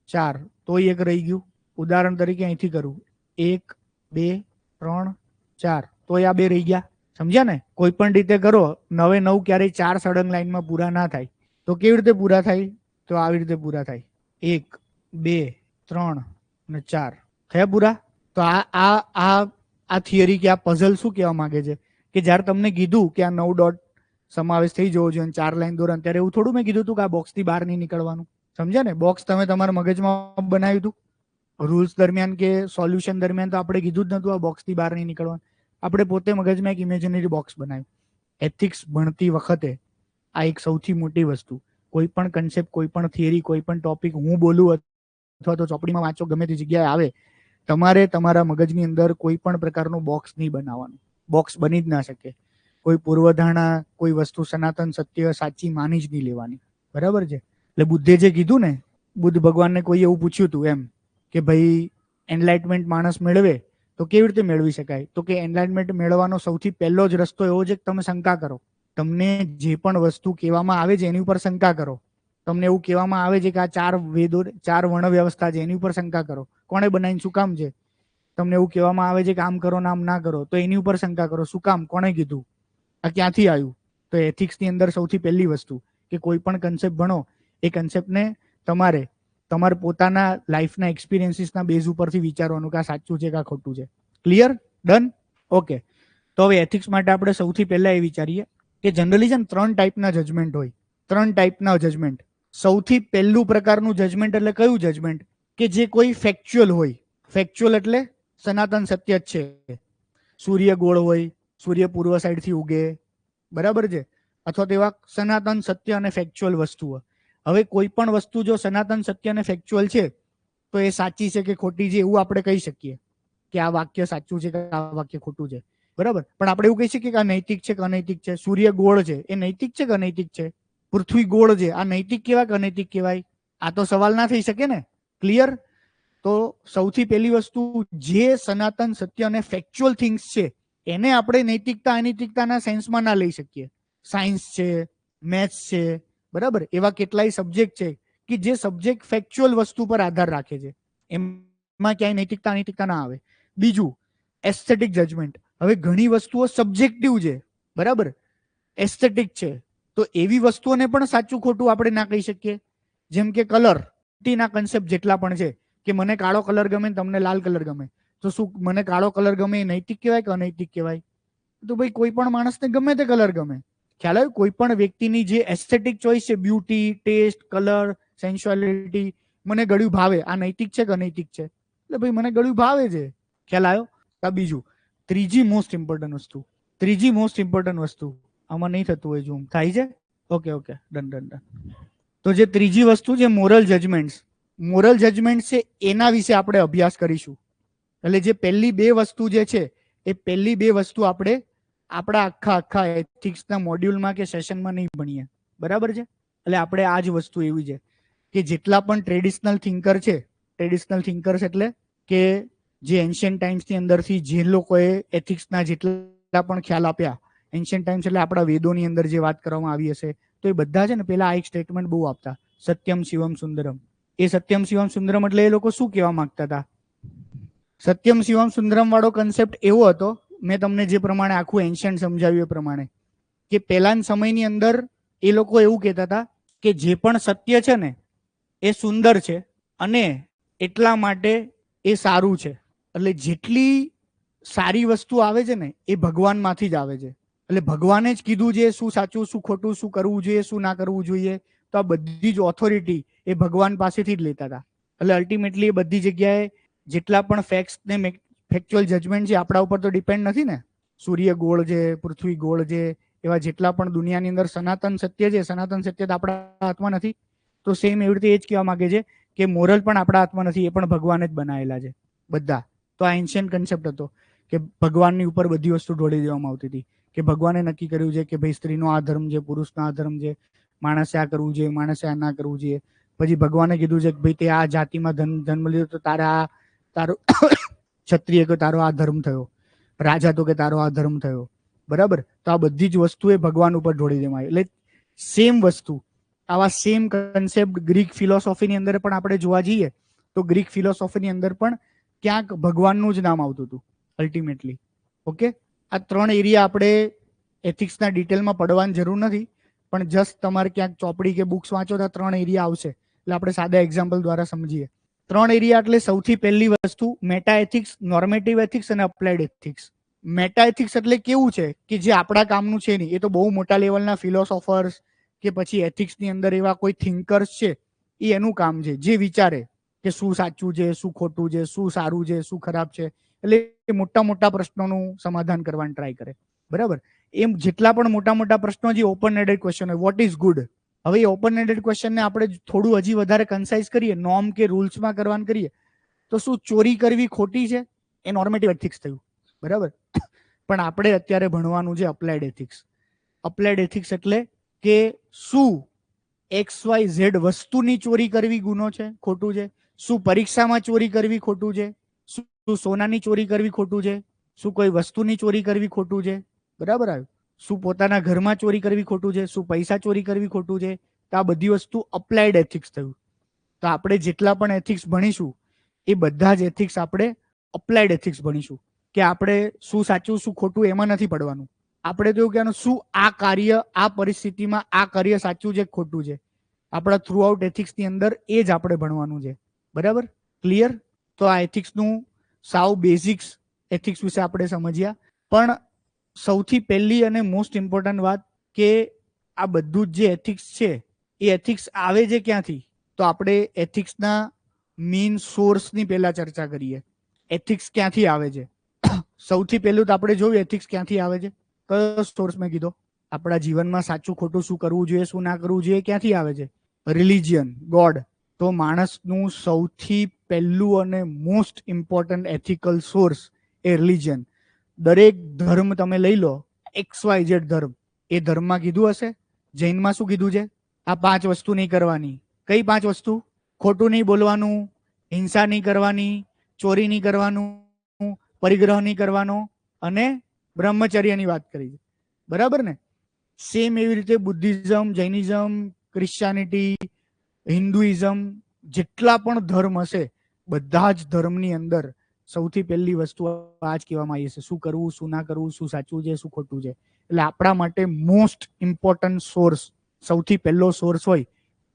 4, તોય એક રહી ગયું. ઉદાહરણ તરીકે અહીંથી કરું, 1 2 3 4, તોય આ 2 રહી ગયા. સમજ્યા ને? કોઈ પણ રીતે કરો, 9 ક્યારેય 4 સળંગ લાઈનમાં પૂરા ના થાય. તો કેવી રીતે પૂરા થાય? તો આવી રીતે પૂરા થાય, 1 2 3 અને 4 થયા પૂરા. તો આ થિયરી કે આ પઝલ શું કહેવા માંગે છે કે જ્યારે તમને કીધું કે આ 9 ડોટ સમાવેશ થઈ જવો જોઈએ, 4 લાઈન દોરન, ત્યારે એવું થોડું મેં કીધું હતું કે આ બોક્સથી બહાર નહીં નીકળવાનું. સમજ્યા ને? બોક્સ તમે તમારા મગજમાં બનાવ્યું હતું. રૂલ્સ દરમિયાન કે સોલ્યુશન દરમિયાન તો આપણે કીધું જ નતું આ બોક્સથી બહાર નહીં નીકળવાનું. આપણે પોતે મગજમાં એક ઇમેજિનરી બોક્સ બનાવ્યું. એથિક્સ ભણતી વખતે આ એક સૌથી મોટી વસ્તુ. કોઈ પણ કન્સેપ્ટ, કોઈ પણ થિયરી, કોઈ પણ ટોપિક હું બોલું અથવા તો ચોપડીમાં વાંચો, ગમે તે જગ્યાએ આવે, તમારે તમારા મગજની અંદર કોઈ પણ પ્રકારનું બોક્સ નહીં બનાવવાનું. બોક્સ બની જ ના શકે. કોઈ પૂર્વધારણા, કોઈ વસ્તુ સનાતન સત્ય સાચી માની જ નહીં લેવાની. બરાબર છે? એટલે બુદ્ધે જે કીધું ને, બુદ્ધ ભગવાનને કોઈ એવું પૂછ્યું હતું એમ કે ભાઈ એનલાઇટમેન્ટ માણસ મેળવે તો કેવી રીતે મેળવી શકાય? તો કે એનલાઇટમેન્ટ મેળવવાનો સૌથી પહેલો જ રસ્તો એવો છે કે તમે શંકા કરો. તમને જે પણ વસ્તુ કહેવામાં આવે છે એની ઉપર શંકા કરો. તમને એવું કહેવામાં આવે છે કે આ 4 વેદો, 4 વર્ણ વ્યવસ્થા છે, એની ઉપર શંકા કરો. કોણે બનાવીને? શું કામ છે? તમને એવું કહેવામાં આવે છે કે આમ કરો ને આમ ના કરો, તો એની ઉપર શંકા કરો. શું કામ? કોણે કીધું? આ ક્યાંથી આવ્યું? તો એથિક્સની અંદર સૌથી પહેલી વસ્તુ કે કોઈ પણ કન્સેપ્ટ ભણો, એ કન્સેપ્ટને તમારા પોતાના લાઈફના એક્સપિરિયન્સીસના બેઝ ઉપરથી વિચારવાનું કે આ સાચું છે કે આ ખોટું છે. ક્લિયર? ડન? ઓકે. તો હવે એથિક્સ માટે આપણે સૌથી પહેલા એ વિચારીએ કે જનરલી છે ને 3 ટાઈપના જજમેન્ટ હોય. 3 ટાઈપના જજમેન્ટ. સૌથી પહેલું પ્રકારનું જજમેન્ટ એટલે કયું જજમેન્ટ? કે જે કોઈ ફેક્ચ્યુઅલ હોય. ફેક્ચ્યુઅલ એટલે સનાતન સત્ય જ છે. સૂર્ય ગોળ હોય, સૂર્ય પૂર્વ સાઈડથી ઉગે, બરાબર છે? અથવા તેવા સનાતન સત્ય અને ફેક્ચ્યુઅલ વસ્તુઓ. હવે કોઈ પણ વસ્તુ જો સનાતન સત્ય અને ફેક્ચ્યુઅલ છે તો એ સાચી છે કે ખોટી છે એવું આપણે કહી શકીએ કે આ વાક્ય સાચું છે કે આ વાક્ય ખોટું છે, બરાબર. પણ આપણે એવું કહી શકીએ કે આ નૈતિક છે કે અનૈતિક છે. સૂર્ય ગોળ છે, એ નૈતિક છે કે અનૈતિક છે? પૃથ્વી ગોળ છે, આ નૈતિક કહેવાય કે અનૈતિક કહેવાય? આ તો સવાલ ના થઈ શકે ને. ક્લિયર? તો સૌથી પહેલી વસ્તુ, જે સનાતન સત્ય અને ફેક્ચ્યુઅલ થિંગ્સ છે એને આપણે નૈતિકતા અનૈતિકતાના સેન્સમાં ના લઈ શકીએ. સાયન્સ છે, મેથ્સ છે, બરાબર, એવા કેટલાય સબ્જેક્ટ છે કે જે સબ્જેક્ટ ફેક્ચ્યુઅલ વસ્તુ પર આધાર રાખે છે, એમાં ક્યાંય નૈતિકતા અનૈતિકતા ના આવે. બીજું, એસ્થેટિક જજમેન્ટ. હવે ઘણી વસ્તુઓ સબ્જેક્ટિવ છે, બરાબર, એસ્થેટિક છે, તો એવી વસ્તુઓને પણ સાચું ખોટું આપણે ના કહી શકીએ. જેમ કે કલર ના કન્સેપ્ટ જેટલા પણ છે કે મને કાળો કલર ગમે તમને લાલ કલર ગમે, તો શું મને કાળો કલર ગમે એ નૈતિક કહેવાય કે અનૈતિક કહેવાય? તો ભાઈ કોઈ પણ માણસને ગમે તે કલર ગમે. ખ્યાલ આવ્યો? કોઈ પણ વ્યક્તિની જે એસ્થેટિક ચોઇસ છે, બ્યુટી, ટેસ્ટ, કલર, સેન્સ્યુઆલિટી, મને ગળ્યું ભાવે, આ નૈતિક છે કે અનૈતિક છે? એટલે ભાઈ મને ગળ્યું ભાવે છે. ખ્યાલ આવ્યો? આ બીજું. ત્રીજી મોસ્ટ ઇમ્પોર્ટન્ટ વસ્તુ આમાં નહીં થતું હોય, ઝૂમ થાય છે? Okay done. તો જે ત્રીજી વસ્તુ છે મોરલ જજમેન્ટ છે, એના વિશે આપણે અભ્યાસ કરીશું. એટલે જે પહેલી બે વસ્તુ જે છે એ પહેલી બે વસ્તુ આપણે આપણા આખા એથિક્સના મોડ્યુલમાં કે સેશનમાં નહીં ભણીએ, બરાબર છે? એટલે આપણે આ જ વસ્તુ એવી છે કે જેટલા પણ ટ્રેડિશનલ થિંકર્સ એટલે કે જે એન્શિયન્ટ ટાઈમ્સની અંદરથી જે લોકોએ એથિક્સના જેટલા પણ ખ્યાલ આપ્યા, એન્શિયન્ટ ટાઈમ્સ એટલે આપણા વેદોની અંદર જે વાત કરવામાં આવી હશે, તો એ બધા છે ને પેલા આ એક સ્ટેટમેન્ટ બહુ આપતા, સત્યમ શિવમ સુંદરમ. એ સત્યમ શિવમ સુંદરમ એટલે એ લોકો શું કહેવા માંગતા હતા? સત્યમ શિવમ સુંદરમ વાળો કન્સેપ્ટ એવો હતો, મેં તમને જે પ્રમાણે આખું એન્શિયન્ટ સમજાવ્યું એ પ્રમાણે, કે પહેલાના સમયની અંદર એ લોકો એવું કહેતા હતા કે જે પણ સત્ય છે ને એ સુંદર છે અને એટલા માટે એ સારું છે. એટલે જેટલી સારી વસ્તુ આવે છે ને એ ભગવાનમાંથી જ આવે છે. એટલે ભગવાને જ કીધું છે શું સાચું શું ખોટું, શું કરવું જોઈએ શું ના કરવું જોઈએ. તો આ બધી જ ઓથોરિટી એ ભગવાન પાસેથી જ લેતા હતા. એટલે અલ્ટિમેટલી એ બધી જગ્યાએ જેટલા પણ ફેક્ટ્સ ને ફેક્ચ્યુઅલ જજમેન્ટ છે આપણા ઉપર તો ડિપેન્ડ નથી ને. સૂર્ય ગોળ છે, પૃથ્વી ગોળ છે, એવા જેટલા પણ દુનિયાની અંદર સનાતન સત્ય છે, સનાતન સત્ય આપણા હાથમાં નથી. તો સેમ એવી રીતે એ જ કહેવા માંગે છે કે મોરલ પણ આપણા હાથમાં નથી, એ પણ ભગવાને જ બનાવેલા છે બધા. તો આ એન્શિયન્ટ કન્સેપ્ટ હતો કે ભગવાનની ઉપર બધી વસ્તુ ઢોળી દેવામાં આવતી હતી, કે ભગવાને નક્કી કર્યું છે કે ભાઈ સ્ત્રીનો આ ધર્મ છે, પુરુષનો આ ધર્મ છે, માણસે આ કરવું જોઈએ, માણસે આ ના કરવું જોઈએ. પછી ભગવાને કીધું છે કે ભાઈ તે આ જાતિમાં જન્મ લીધો તો તારો ક્ષત્રિય કે તારો આ ધર્મ થયો, રાજા તો કે તારો આ ધર્મ થયો, બરાબર. તો આ બધી જ વસ્તુ એ ભગવાન ઉપર ઢોળી દેવામાં આવી. એટલે સેમ વસ્તુ, આવા સેમ કન્સેપ્ટ ગ્રીક ફિલોસોફીની અંદર પણ આપણે જોવા જઈએ તો ગ્રીક ફિલોસોફીની અંદર પણ ક્યાંક ભગવાનનું જ નામ આવતું હતું અલ્ટિમેટલી. ઓકે, આ ત્રણ એરિયા આપણે એથિક્સના ડિટેલમાં પડવાની જરૂર નથી, પણ જસ્ટ તમારે ક્યાંક ચોપડી કે બુક્સ વાંચો તો ત્રણ એરિયા આવશે. એટલે આપણે સાદા એક્ઝામ્પલ દ્વારા સમજીએ. ત્રણ એરિયા એટલે સૌથી પહેલી વસ્તુ મેટા એથિક્સ, નોર્મેટિવ એથિક્સ અને અપ્લાઇડ એથિક્સ. મેટા એથિક્સ એટલે કેવું છે કે જે આપણા કામનું છે નહીં, એ તો બહુ મોટા લેવલના ફિલોસોફર્સ કે પછી એથિક્સની અંદર એવા કોઈ થિંકર્સ છે, એ એનું કામ છે જે વિચારે કે શું સાચું છે, શું ખોટું છે, શું સારું છે, શું ખરાબ છે. એટલે એ મોટા પ્રશ્નોનું સમાધાન કરવાની ટ્રાય કરે, બરાબર. એમ જેટલા પણ મોટા પ્રશ્નો જે ઓપન એન્ડેડ ક્વેશ્ચન હોય, વોટ ઇઝ ગુડ. હવે એ ઓપન એન્ડેડ ક્વેશ્ચનને આપણે થોડું હજી વધારે કન્સાઇઝ કરીએ, નોર્મ કે રૂલ્સમાં કરવાનું કરીએ, તો શું ચોરી કરવી ખોટી છે? એ નોર્મેટિવ એથિક્સ થયું, બરાબર. પણ આપણે અત્યારે ભણવાનું છે અપ્લાઇડ એથિક્સ. અપ્લાઇડ એથિક્સ એટલે કે શું XYZ વસ્તુની ચોરી કરવી ગુનો છે, ખોટું છે? શું પરીક્ષામાં ચોરી કરવી ખોટું છે? શું સોનાની ચોરી કરવી ખોટું છે? શું કોઈ વસ્તુની ચોરી કરવી ખોટું છે? બરાબર આવ્યું? શું પોતાના ઘરમાં ચોરી કરવી ખોટું છે? શું પૈસા ચોરી કરવી ખોટું છે? તો આ બધી વસ્તુ અપ્લાઇડ એથિક્સ થયું. તો આપણે જેટલા પણ એથિક્સ ભણીશું એ બધા જ એથિક્સ આપણે અપ્લાઇડ એથિક્સ ભણીશું, કે આપણે શું સાચું શું ખોટું એમાં નથી પડવાનું. આપણે તો એવું કહેવાનું શું આ કાર્ય આ પરિસ્થિતિમાં આ કાર્ય સાચું છે ખોટું છે. આપણા થ્રુ આઉટ એથિક્સની અંદર એ જ આપણે ભણવાનું છે, બરાબર. ક્લિયર? તો આ એથિક્સનું સાવ બેઝિક્સ એથિક્સ વિશે આપણે સમજ્યા. પણ સૌથી પહેલી અને મોસ્ટ ઇમ્પોર્ટન્ટ વાત કે આ બધું જ જે એથિક્સ છે એ એથિક્સ આવે છે ક્યાંથી? તો આપણે એથિક્સના મેઇન સોર્સની પહેલા ચર્ચા કરીએ. એથિક્સ ક્યાંથી આવે છે? સૌથી પહેલું તો આપણે જોયું એથિક્સ ક્યાંથી આવે છે. કયો સોર્સ મેં કીધો? આપણા જીવનમાં સાચું ખોટું શું કરવું જોઈએ શું ના કરવું જોઈએ ક્યાંથી આવે છે? રિલિજિયન, ગોડ, તો માણસનું સૌથી પહેલું અને મોસ્ટ ઇમ્પોર્ટન્ટ એથિકલ સોર્સ એ રિલિજિયન. દરેક ધર્મ તમે લઈ લો, XYZ ધર્મ, એ ધર્મમાં કીધું હશે, જૈનમાં શું કીધું છે? આ 5 વસ્તુ નહીં કરવાની. કઈ 5 વસ્તુ? ખોટું નહીં બોલવાનું, હિંસા નહીં કરવાની, ચોરી નહીં કરવાનું, પરિગ્રહ નહીં કરવાનો અને બ્રહ્મચર્યની વાત કરી છે. બરાબર ને? સેમ એવી રીતે બુદ્ધિઝમ, જૈનિઝમ, ક્રિશ્ચિયાનિટી, હિન્દુઇઝમ, જેટલા પણ ધર્મ હશે બધા જ ધર્મની અંદર સૌથી પહેલી વસ્તુ આ જ કહેવામાં આવી છે, શું કરવું, શું ના કરવું, શું સાચું છે, શું ખોટું છે. એટલે આપણા માટે મોસ્ટ ઇમ્પોર્ટન્ટ સોર્સ, સૌથી પહેલો સોર્સ હોય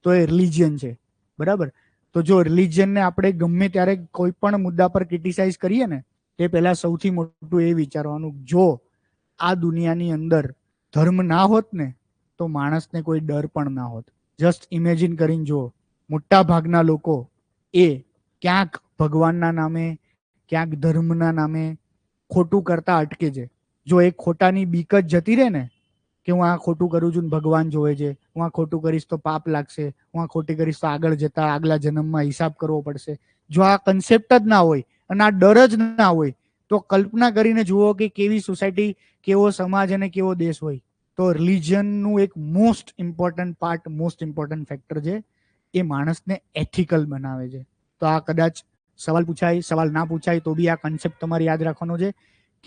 તો એ રિલિજિયન છે. બરાબર? તો જો રિલિજિયનને આપણે ગમે ત્યારે કોઈ પણ મુદ્દા પર ક્રિટિસાઇઝ કરીએ ને, તે પહેલા સૌથી મોટું એ વિચારવાનું, જો આ દુનિયાની અંદર ધર્મ ના હોત ને તો માણસને કોઈ ડર પણ ના હોત. જસ્ટ ઇમેજિન કરીને જુઓ, મોટા ભાગના લોકો એ ક્યાંક ભગવાનના નામે, ક્યાંક ધર્મના નામે ખોટું કરતા અટકે છે. જો એ ખોટાની બીક જ જતી રહે ને, કે હું આ ખોટું કરું છું ને ભગવાન જોવે છે, હું આ ખોટું કરીશ તો પાપ લાગશે, હું આ ખોટી કરીશ તો આગળ જતા આગલા જન્મમાં હિસાબ કરવો પડશે, જો આ કન્સેપ્ટ જ ના હોય અને આ ડર જ ના હોય તો કલ્પના કરીને જુઓ કે કેવી સોસાયટી, કેવો સમાજ અને કેવો દેશ હોય. તો રિલિજનનું એક most important part, most important factor છે, એ માણસને એથિકલ બનાવે છે. તો આ કદાચ સવાલ પૂછાય, સવાલ ના પૂછાય તો બી આ કન્સેપ્ટ તમારે યાદ રાખવાનો છે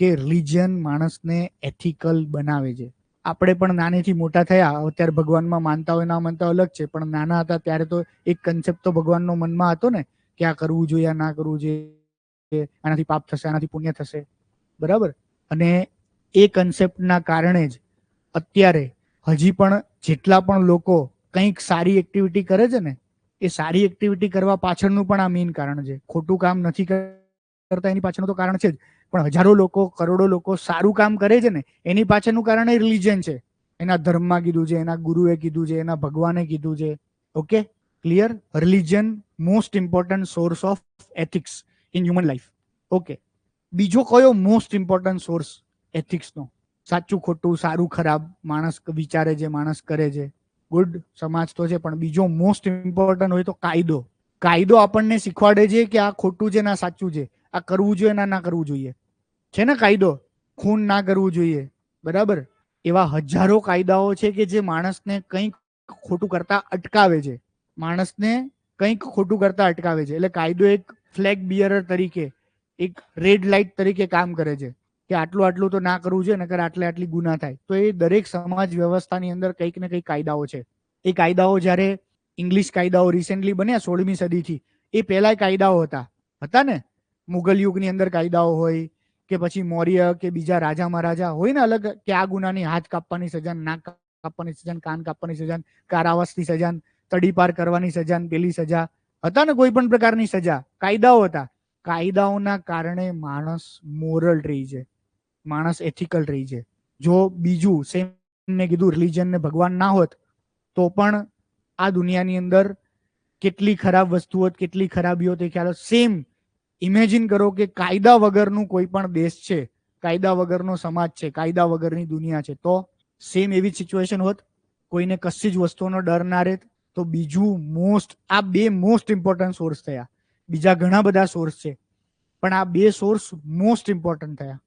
કે રિલિજન માણસને એથિકલ બનાવે છે. આપણે પણ નાનેથી મોટા થયા, અત્યારે ભગવાનમાં માનતા હોય ના માનતા અલગ છે, પણ નાના હતા ત્યારે તો એક કન્સેપ્ટ તો ભગવાનનો મનમાં હતો ને કે આ કરવું જોઈએ, આ ના કરવું જોઈએ, આનાથી પાપ થશે, આનાથી પુણ્ય થશે. બરાબર? અને એ કન્સેપ્ટના કારણે જ અત્યારે હજી પણ જેટલા પણ લોકો કંઈક સારી એક્ટિવિટી કરે છે ને, એ સારી એક્ટિવિટી કરવા પાછળનું પણ આ મેઇન કારણ છે. ખોટું કામ નથી કરતા એની પાછળનું તો કારણ છે જ, પણ હજારો લોકો, કરોડો લોકો સારું કામ કરે છે ને, એની પાછળનું કારણ એ રિલિજન છે. એના ધર્મમાં કીધું છે, એના ગુરુએ કીધું છે, એના ભગવાને કીધું છે. Okay, clear? Religion most important source of ethics in human life. Okay, બીજો કયો મોસ્ટ ઇમ્પોર્ટન્ટ સોર્સ એથિક્સનો? સાચું ખોટું, સારું ખરાબ માણસ વિચારે છે, માણસ કરે છે, ગુડ, સમાજ તો છે, પણ બીજો મોસ્ટ ઇમ્પોર્ટન્ટ હોય તો કાયદો. કાયદો આપણને શીખવાડે છે કે આ ખોટું છે ના સાચું છે, આ કરવું જોઈએ ના કરવું જોઈએ. છે ને કાયદો? ખૂન ના કરવું જોઈએ. બરાબર? એવા હજારો કાયદાઓ છે કે જે માણસને કંઈક ખોટું કરતા અટકાવે છે. માણસને કંઈક ખોટું કરતા અટકાવે છે. એટલે કાયદો એક ફ્લેગ બિયરર તરીકે, એક રેડ લાઇટ તરીકે કામ કરે છે કે આટલું આટલું તો ના કરવું જોઈએ, નકર આટલે આટલી ગુના થાય. તો એ દરેક સમાજ વ્યવસ્થાની અંદર કંઈક ને કંઈક કાયદાઓ છે. એ કાયદાઓ જ્યારે ઇંગ્લિશ કાયદાઓ રિસેન્ટલી બન્યા 16મી સદીથી, એ પહેલા કાયદાઓ હતા ને? મુગલ યુગની અંદર કાયદાઓ હોય કે પછી મૌર્ય કે બીજા રાજા મહારાજા હોય ને અલગ, કે આ ગુનાની હાથ કાપવાની સજા, નાક કાપવાની સજા, કાન કાપવાની સજા, કારાવાસની સજા, તડીપાર કરવાની સજા, પેલી સજા હતા ને, કોઈ પણ પ્રકારની સજા, કાયદાઓ હતા. કાયદાઓના કારણે માણસ મોરલ રહી છે, માણસ એથિકલ રહી છે. જો બીજું સેમ મેં કીધું રિલિજન ને ભગવાન ના હોત તો પણ આ દુનિયાની અંદર કેટલી ખરાબ વસ્તુઓ, કેટલી ખરાબીઓ તે ખ્યાલ. સેમ ઇમેજિન કરો કે કાયદા વગરનું કોઈ પણ દેશ છે, કાયદા વગરનો સમાજ છે, કાયદા વગરની દુનિયા છે, તો સેમ એવી જ સિચ્યુએશન હોત, કોઈને કશી જ વસ્તુનો ડર ના રહેત. તો બીજું મોસ્ટ, આ બે મોસ્ટ ઇમ્પોર્ટન્ટ સોર્સ થયા. બીજા ઘણા બધા સોર્સ છે, પણ આ બે સોર્સ મોસ્ટ ઇમ્પોર્ટન્ટ થયા.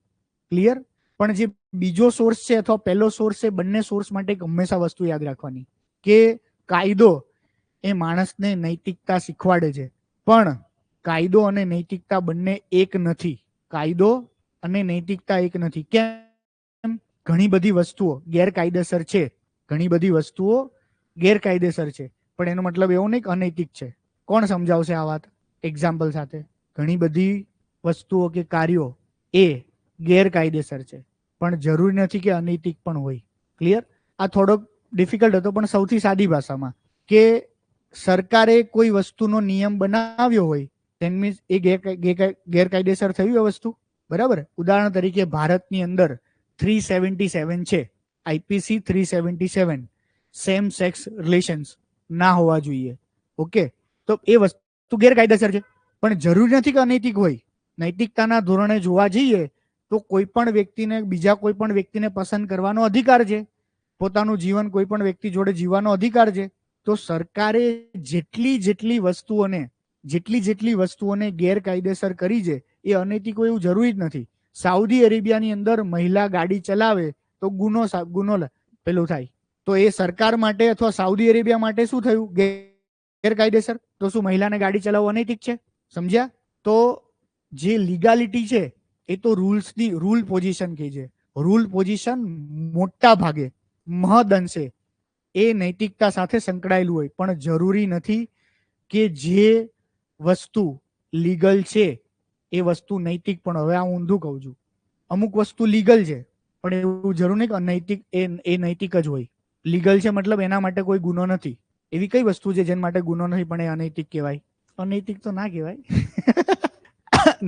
ક્લિયર? પણ જે બીજો સોર્સ છે અથવા પહેલો સોર્સ છે, બંને સોર્સ માટે હંમેશા વસ્તુ યાદ રાખવાની કે કાયદો એ માણસને નૈતિકતા શીખવાડે છે, પણ કાયદો અને નૈતિકતા બંને એક નથી. કાયદો અને નૈતિકતા એક નથી. કેમ? ઘણી બધી વસ્તુઓ ગેરકાયદેસર છે, ઘણી બધી વસ્તુઓ ગેરકાયદેસર છે, પણ એનો મતલબ એવો નહીં કે અનૈતિક છે. કોણ સમજાવશે આ વાત એક્ઝામ્પલ સાથે? ઘણી બધી વસ્તુઓ કે કાર્યો એ ગેરકાયદેસર છે, પણ જરૂરી નથી કે અનૈતિક પણ હોય. ક્લિયર? આ થોડોક ડિફિકલ્ટ હતો, પણ સૌથી સાદી ભાષામાં કે સરકારે કોઈ વસ્તુનો નિયમ બનાવ્યો હોય, ધેટ મીન્સ એ ગેરકાયદેસર થયું એ વસ્તુ. બરાબર? ઉદાહરણ તરીકે ભારતની અંદર 377 છે, IPC 377, સેમ સેક્સ રિલેશન્સ ના હોવા જોઈએ. ઓકે, તો એ વસ્તુ ગેરકાયદેસર છે, પણ જરૂરી નથી કે અનૈતિક હોય. નૈતિકતાના ધોરણે જોવા જઈએ તો કોઈ પણ વ્યક્તિને બીજા કોઈ પણ વ્યક્તિને પસંદ કરવાનો અધિકાર છે, પોતાનું જીવન કોઈ પણ વ્યક્તિ જોડે જીવવાનો અધિકાર છે. તો સરકારે જેટલી જેટલી વસ્તુઓને ગેરકાયદેસર કરી છે એ અનૈતિક હોય એવું જરૂરી જ નથી. સાઉદી અરેબિયાની અંદર મહિલા ગાડી ચલાવે તો ગુનો પેલું થાય, તો એ સરકાર માટે અથવા સાઉદી અરેબિયા માટે શું થયું? ગેરકાયદેસર. તો શું મહિલાને ગાડી ચલાવવું અનૈતિક છે? સમજ્યા? તો જે લીગાલિટી છે એ તો રૂલ પોઝિશન કહે છે. રૂલ પોઝિશન મોટા ભાગે મહદ અંશે એ નૈતિકતા સાથે સંકળાયેલું હોય, પણ જરૂરી નથી કે જે વસ્તુ લીગલ છે એ વસ્તુ નૈતિક. પણ હવે હું ઊંધું કહું છું, અમુક વસ્તુ લીગલ છે પણ એવું જરૂર નહીં કે અનૈતિક એ નૈતિક જ હોય. લીગલ છે મતલબ એના માટે કોઈ ગુનો નથી. એવી કઈ વસ્તુ છે જેના માટે ગુનો નથી પણ એ અનૈતિક કહેવાય? અનૈતિક તો ના કહેવાય.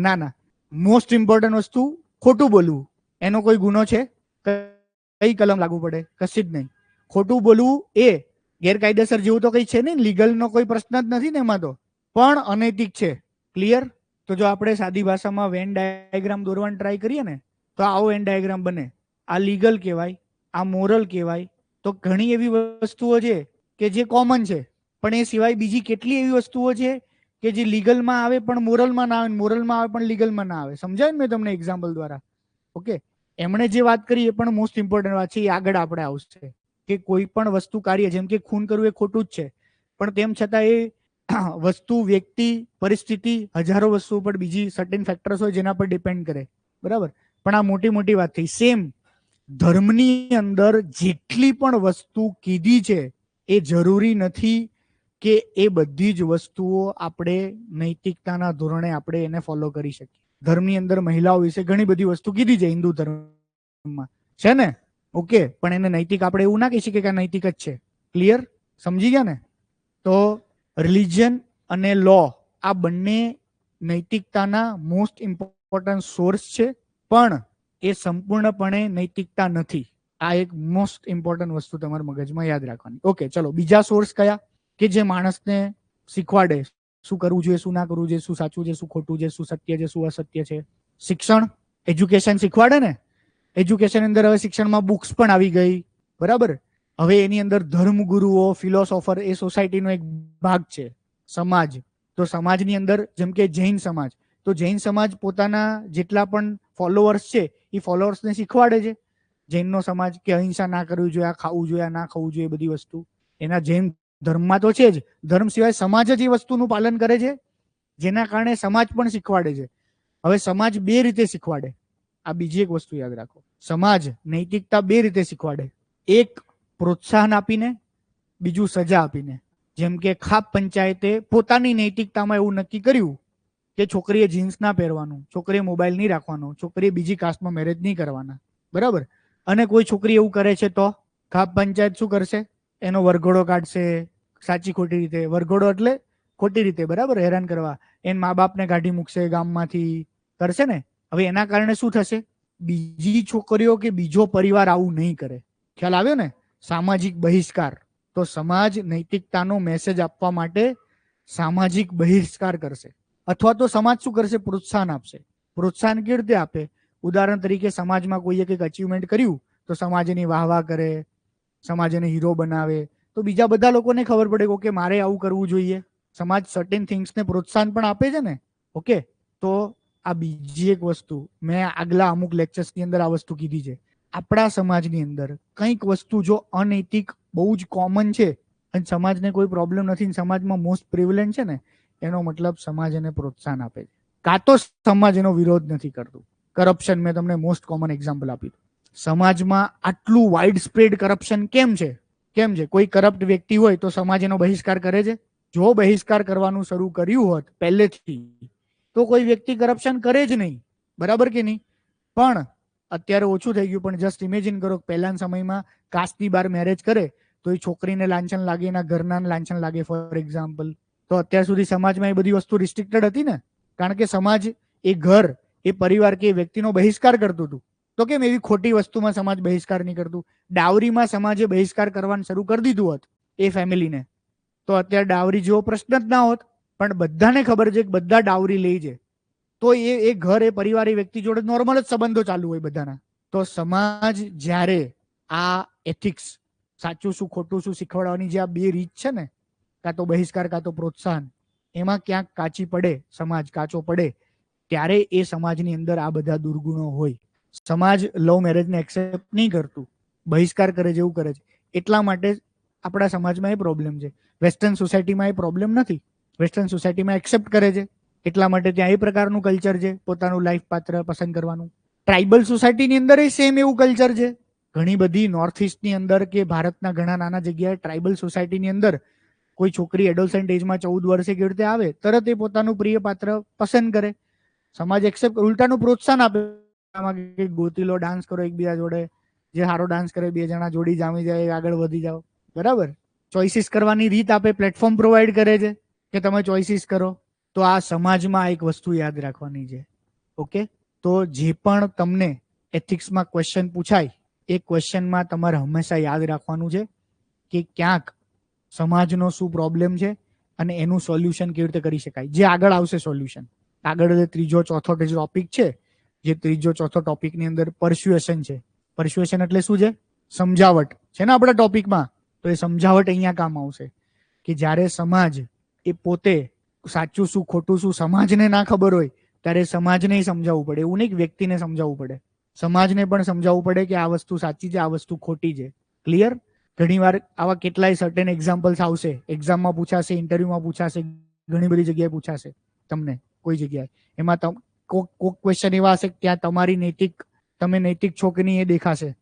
ના ના, મોસ્ટ ઇમ્પોર્ટન્ટ વસ્તુ ખોટું બોલવું, એનો કોઈ ગુનો છે? કઈ કલમ લાગુ પડે? કશી જ નહીં. ખોટું બોલવું એ ગેરકાયદેસર જેવું તો કઈ છે નહીં, લીગલનો કોઈ પ્રશ્ન જ નથી ને એમાં, તો પણ અનૈતિક છે. ક્લિયર? તો જો આપણે સાદી ભાષામાં વેન ડાયાગ્રામ દોરવાનું ટ્રાય કરીએ ને તો આવો વેન ડાયાગ્રામ બને. આ લીગલ કહેવાય, આ મોરલ કહેવાય. તો ઘણી એવી વસ્તુઓ છે કે જે કોમન છે, પણ એ સિવાય બીજી કેટલી એવી વસ્તુઓ છે કે જે લીગલમાં આવે પણ મોરલમાં ના આવે, મોરલમાં આવે પણ લીગલમાં ના આવે. સમજાય ને મેં તમને એક્ઝામ્પલ દ્વારા? ઓકે, એમણે જે વાત કરી એ પણ મોસ્ટ ઇમ્પોર્ટન્ટ વાત છે, એ આગળ આપણે આવશે. કે કોઈ પણ વસ્તુ કાર્ય, જેમ કે ખૂન કરવું એ ખોટું જ છે, પણ તેમ છતાં એ વસ્તુ, વ્યક્તિ, પરિસ્થિતિ, હજારો વસ્તુઓ પર બીજી સર્ટેન ફેક્ટર્સ હોય જેના પર ડિપેન્ડ કરે. બરાબર? પણ આ મોટી વાત થઈ. સેમ ધર્મની અંદર જેટલી પણ વસ્તુ કીધી છે એ જરૂરી નથી કે એ બધી જ વસ્તુઓ આપણે નૈતિકતાના ધોરણે આપણે એને ફોલો કરી શકીએ. ધર્મની અંદર મહિલાઓ વિશે ઘણી બધી વસ્તુ કીધી છે હિન્દુ ધર્મમાં, છે ને? ઓકે, પણ એને નૈતિક આપણે એવું ના કહી શકીએ કે નૈતિક જ છે. ક્લિયર? સમજી ગયા ને? તો રિલિજન અને લો આ બંને નૈતિકતાના મોસ્ટ ઇમ્પોર્ટન્ટ સોર્સ છે, પણ એ સંપૂર્ણપણે નૈતિકતા નથી. આ એક મોસ્ટ ઇમ્પોર્ટન્ટ વસ્તુ તમારા મગજમાં યાદ રાખવાની. ઓકે, ચલો, બીજા સોર્સ કયા કે જે માણસને શીખવાડે શું કરવું જોઈએ, શું ના કરવું જોઈએ, શું સાચું છે, શું ખોટું છે, શું સત્ય છે, શું અસત્ય છે? શિક્ષણ, એજ્યુકેશન શીખવાડે ને. એજ્યુકેશન અંદર હવે શિક્ષણમાં બુક્સ પણ આવી ગઈ. બરાબર? હવે એની અંદર ધર્મગુરુઓ, ફિલોસોફર એ સોસાયટીનો એક ભાગ છે. સમાજ, તો સમાજની અંદર જેમ કે જૈન સમાજ, તો જૈન સમાજ પોતાના જેટલા પણ ફોલોઅર્સ છે એ ફોલોઅર્સને શીખવાડે છે. જૈનનો સમાજ કે અહિંસા ના કરવી જોઈએ, આ ખાવું જોઈએ, આ ના ખાવું જોઈએ, બધી વસ્તુ એના જૈન ધર્મમાં તો છે જ. ધર્મ સિવાય સમાજ જ એ વસ્તુનું પાલન કરે છે, જેના કારણે સમાજ પણ શીખવાડે છે. હવે સમાજ બે રીતે શીખવાડે. આ બીજી એક વસ્તુ યાદ રાખો, સમાજ નૈતિકતા બે રીતે શીખવાડે. એક પ્રોત્સાહન આપીને, બીજું સજા આપીને. જેમ કે ખાપ પંચાયતે પોતાની નૈતિકતામાં એવું નક્કી કર્યું કે છોકરીએ જીન્સ ના પહેરવાનું, છોકરીએ મોબાઈલ નહીં રાખવાનો, છોકરીએ બીજી કાસ્ટમાં મેરેજ નહીં કરવાના. બરાબર? અને કોઈ છોકરી એવું કરે છે તો ખાપ પંચાયત શું કરશે? એનો વરઘોડો કાઢશે. સાચી ખોટી રીતે વરઘોડો એટલે ખોટી રીતે, બરાબર? હેરાન કરવા. એના મા બાપને કાઢી મૂકશે ગામમાંથી, કરશે ને. હવે એના કારણે શું થશે? બીજી છોકરીઓ કે બીજો પરિવાર આવું નહીં કરે. ખ્યાલ આવ્યો ને? સામાજિક બહિષ્કાર. તો સમાજ નૈતિકતાનો મેસેજ આપવા માટે સામાજિક બહિષ્કાર કરશે, અથવા તો સમાજ શું કરશે? પ્રોત્સાહન આપશે. પ્રોત્સાહન કેવી રીતે આપે? ઉદાહરણ તરીકે સમાજમાં કોઈએ કંઈક અચીવમેન્ટ કર્યું તો સમાજ એની વાહવા કરે, સમાજ એને હીરો બનાવે, તો બીજા બધા લોકોને ખબર પડે કે મારે આવું કરવું જોઈએ. સમાજ સર્ટેન થિંગ્સને પ્રોત્સાહન પણ આપે છે ને. ઓકે, તો આ બીજી એક વસ્તુ મેં આગલા અમુક લેક્ચર્સની અંદર આ વસ્તુ કીધી છે. આપણા સમાજની અંદર કંઈક વસ્તુ જો અનૈતિક બહુ જ કોમન છે અને સમાજને કોઈ પ્રોબ્લેમ નથી, સમાજમાં મોસ્ટ પ્રિવિલેન્ટ છે ને, એનો મતલબ સમાજ એને પ્રોત્સાહન આપે છે. કાં તો સમાજ એનો વિરોધ નથી કરતું. કરપ્શન મેં તમને મોસ્ટ કોમન એક્ઝામ્પલ આપ્યું. સમાજમાં આટલું વાઇડ સ્પ્રેડ કરપ્શન કેમ છે? કોઈ કરપ્ટ વ્યક્તિ હોય તો સમાજ એનો બહિષ્કાર કરે છે? જો બહિષ્કાર કરવાનું શરૂ કર્યું હોત પહેલેથી તો કોઈ વ્યક્તિ કરપ્શન કરે જ નહીં. બરાબર કે નહીં? પણ અત્યારે ઓછું થઈ ગયું, પણ જસ્ટ ઇમેજિન કરો પહેલાના સમયમાં કાસ્ટની બહાર મેરેજ કરે તો એ છોકરીને લાંછન લાગે, એના ઘરના લાંછન લાગે, ફોર એક્ઝામ્પલ. તો અત્યાર સુધી સમાજમાં એ બધી વસ્તુ રિસ્ટ્રિક્ટેડ હતી ને, કારણ કે સમાજ એ ઘર, એ પરિવાર કે એ વ્યક્તિનો બહિષ્કાર કરતું હતું. તો કેમ એવી ખોટી વસ્તુમાં સમાજ બહિષ્કાર નહીં કરતું? ડાવરીમાં સમાજે બહિષ્કાર કરવાનું શરૂ કરી દીધું હોત એ ફેમિલીને, તો અત્યારે ડાવરી જેવો પ્રશ્ન જ ના હોત. પણ બધાને ખબર છે કે બધા ડાવરી લે છે, તો એ ઘર, એ પરિવાર, એ વ્યક્તિ જોડે નોર્મલ જ સંબંધો ચાલુ હોય બધાના. તો સમાજ જ્યારે આ એથિક્સ સાચું શું ખોટું શું શીખવાડવાની જે આ બે રીત છે ને, કાં તો બહિષ્કાર કાં તો પ્રોત્સાહન, એમાં ક્યાંક કાચી પડે, સમાજ કાચો પડે, ત્યારે એ સમાજની અંદર આ બધા દુર્ગુણો હોય. સમાજ લવ મેરેજને એક્સેપ્ટ નહીં કરતું, બહિષ્કાર કરે જેવું કરે છે. એટલા માટે આપણા સમાજમાં એ પ્રોબ્લેમ છે. વેસ્ટર્ન સોસાયટીમાં એ પ્રોબ્લેમ નથી. વેસ્ટર્ન સોસાયટીમાં એક્સેપ્ટ કરે છે, એટલા માટે ત્યાં એ પ્રકારનું કલ્ચર છે પોતાનું લાઈફ પાત્ર પસંદ કરવાનું. ટ્રાઇબલ સોસાયટીની અંદર એ સેમ એવું કલ્ચર છે. ઘણી બધી નોર્થ ઇસ્ટની અંદર કે ભારતના ઘણા નાના જગ્યાએ ટ્રાઇબલ સોસાયટીની અંદર કોઈ છોકરી એડોલસન્ટ એજમાં 14 વર્ષે કેવી રીતે આવે, તરત એ પોતાનું પ્રિય પાત્ર પસંદ કરે. સમાજ એક્સેપ્ટ, ઉલટાનું પ્રોત્સાહન આપે, ગોતી લો, ડાન્સ કરો એકબીજા જોડે, જે સારો ડાન્સ કરે 2 જણા જોડી જામી જાય, આગળ વધી જાઓ. બરાબર. ચોઇસીસ કરવાની રીત આપે, પ્લેટફોર્મ પ્રોવાઈડ કરે છે કે તમે ચોઇસીસ કરો. તો આ સમાજમાં એક વસ્તુ યાદ રાખવાની છે. ઓકે, તો જે પણ તમને એથિક્સમાં ક્વેશ્ચન પૂછાય, એ ક્વેશ્ચનમાં તમારે હંમેશા યાદ રાખવાનું છે કે ક્યાંક સમાજનો શું પ્રોબ્લેમ છે અને એનું સોલ્યુશન કેવી રીતે કરી શકાય. જે આગળ આવશે સોલ્યુશન, આગળ ત્રીજો ચોથો ટોપિક છે, જે ત્રીજો ચોથો ટોપિકની અંદર પરસ્યુએશન છે. પરસ્યુએશન એટલે શું છે? સમજાવટ છે ને આપણા ટોપિકમાં. તો એ સમજાવટ અહીંયા કામ આવશે કે જ્યારે સમાજ એ પોતે સાચું શું ખોટું શું સમાજને ના ખબર હોય, ત્યારે સમાજને સમજાવવું પડે. એવું નહીં કે વ્યક્તિને સમજાવવું પડે, સમાજને પણ સમજાવવું પડે કે આ વસ્તુ સાચી છે, આ વસ્તુ ખોટી છે. ક્લિયર? ઘણી વાર આવા કેટલાય સર્ટેન એક્ઝામ્પલ્સ આવશે, એક્ઝામમાં પૂછાશે, ઇન્ટરવ્યુમાં પૂછાશે, ઘણી બધી જગ્યાએ પૂછાશે તમને કોઈ જગ્યાએ. એમાં કોક ક્વેશ્ચન એવા હશે ત્યાં તમારી તમે નૈતિક છો કે નહીં એ દેખાશે,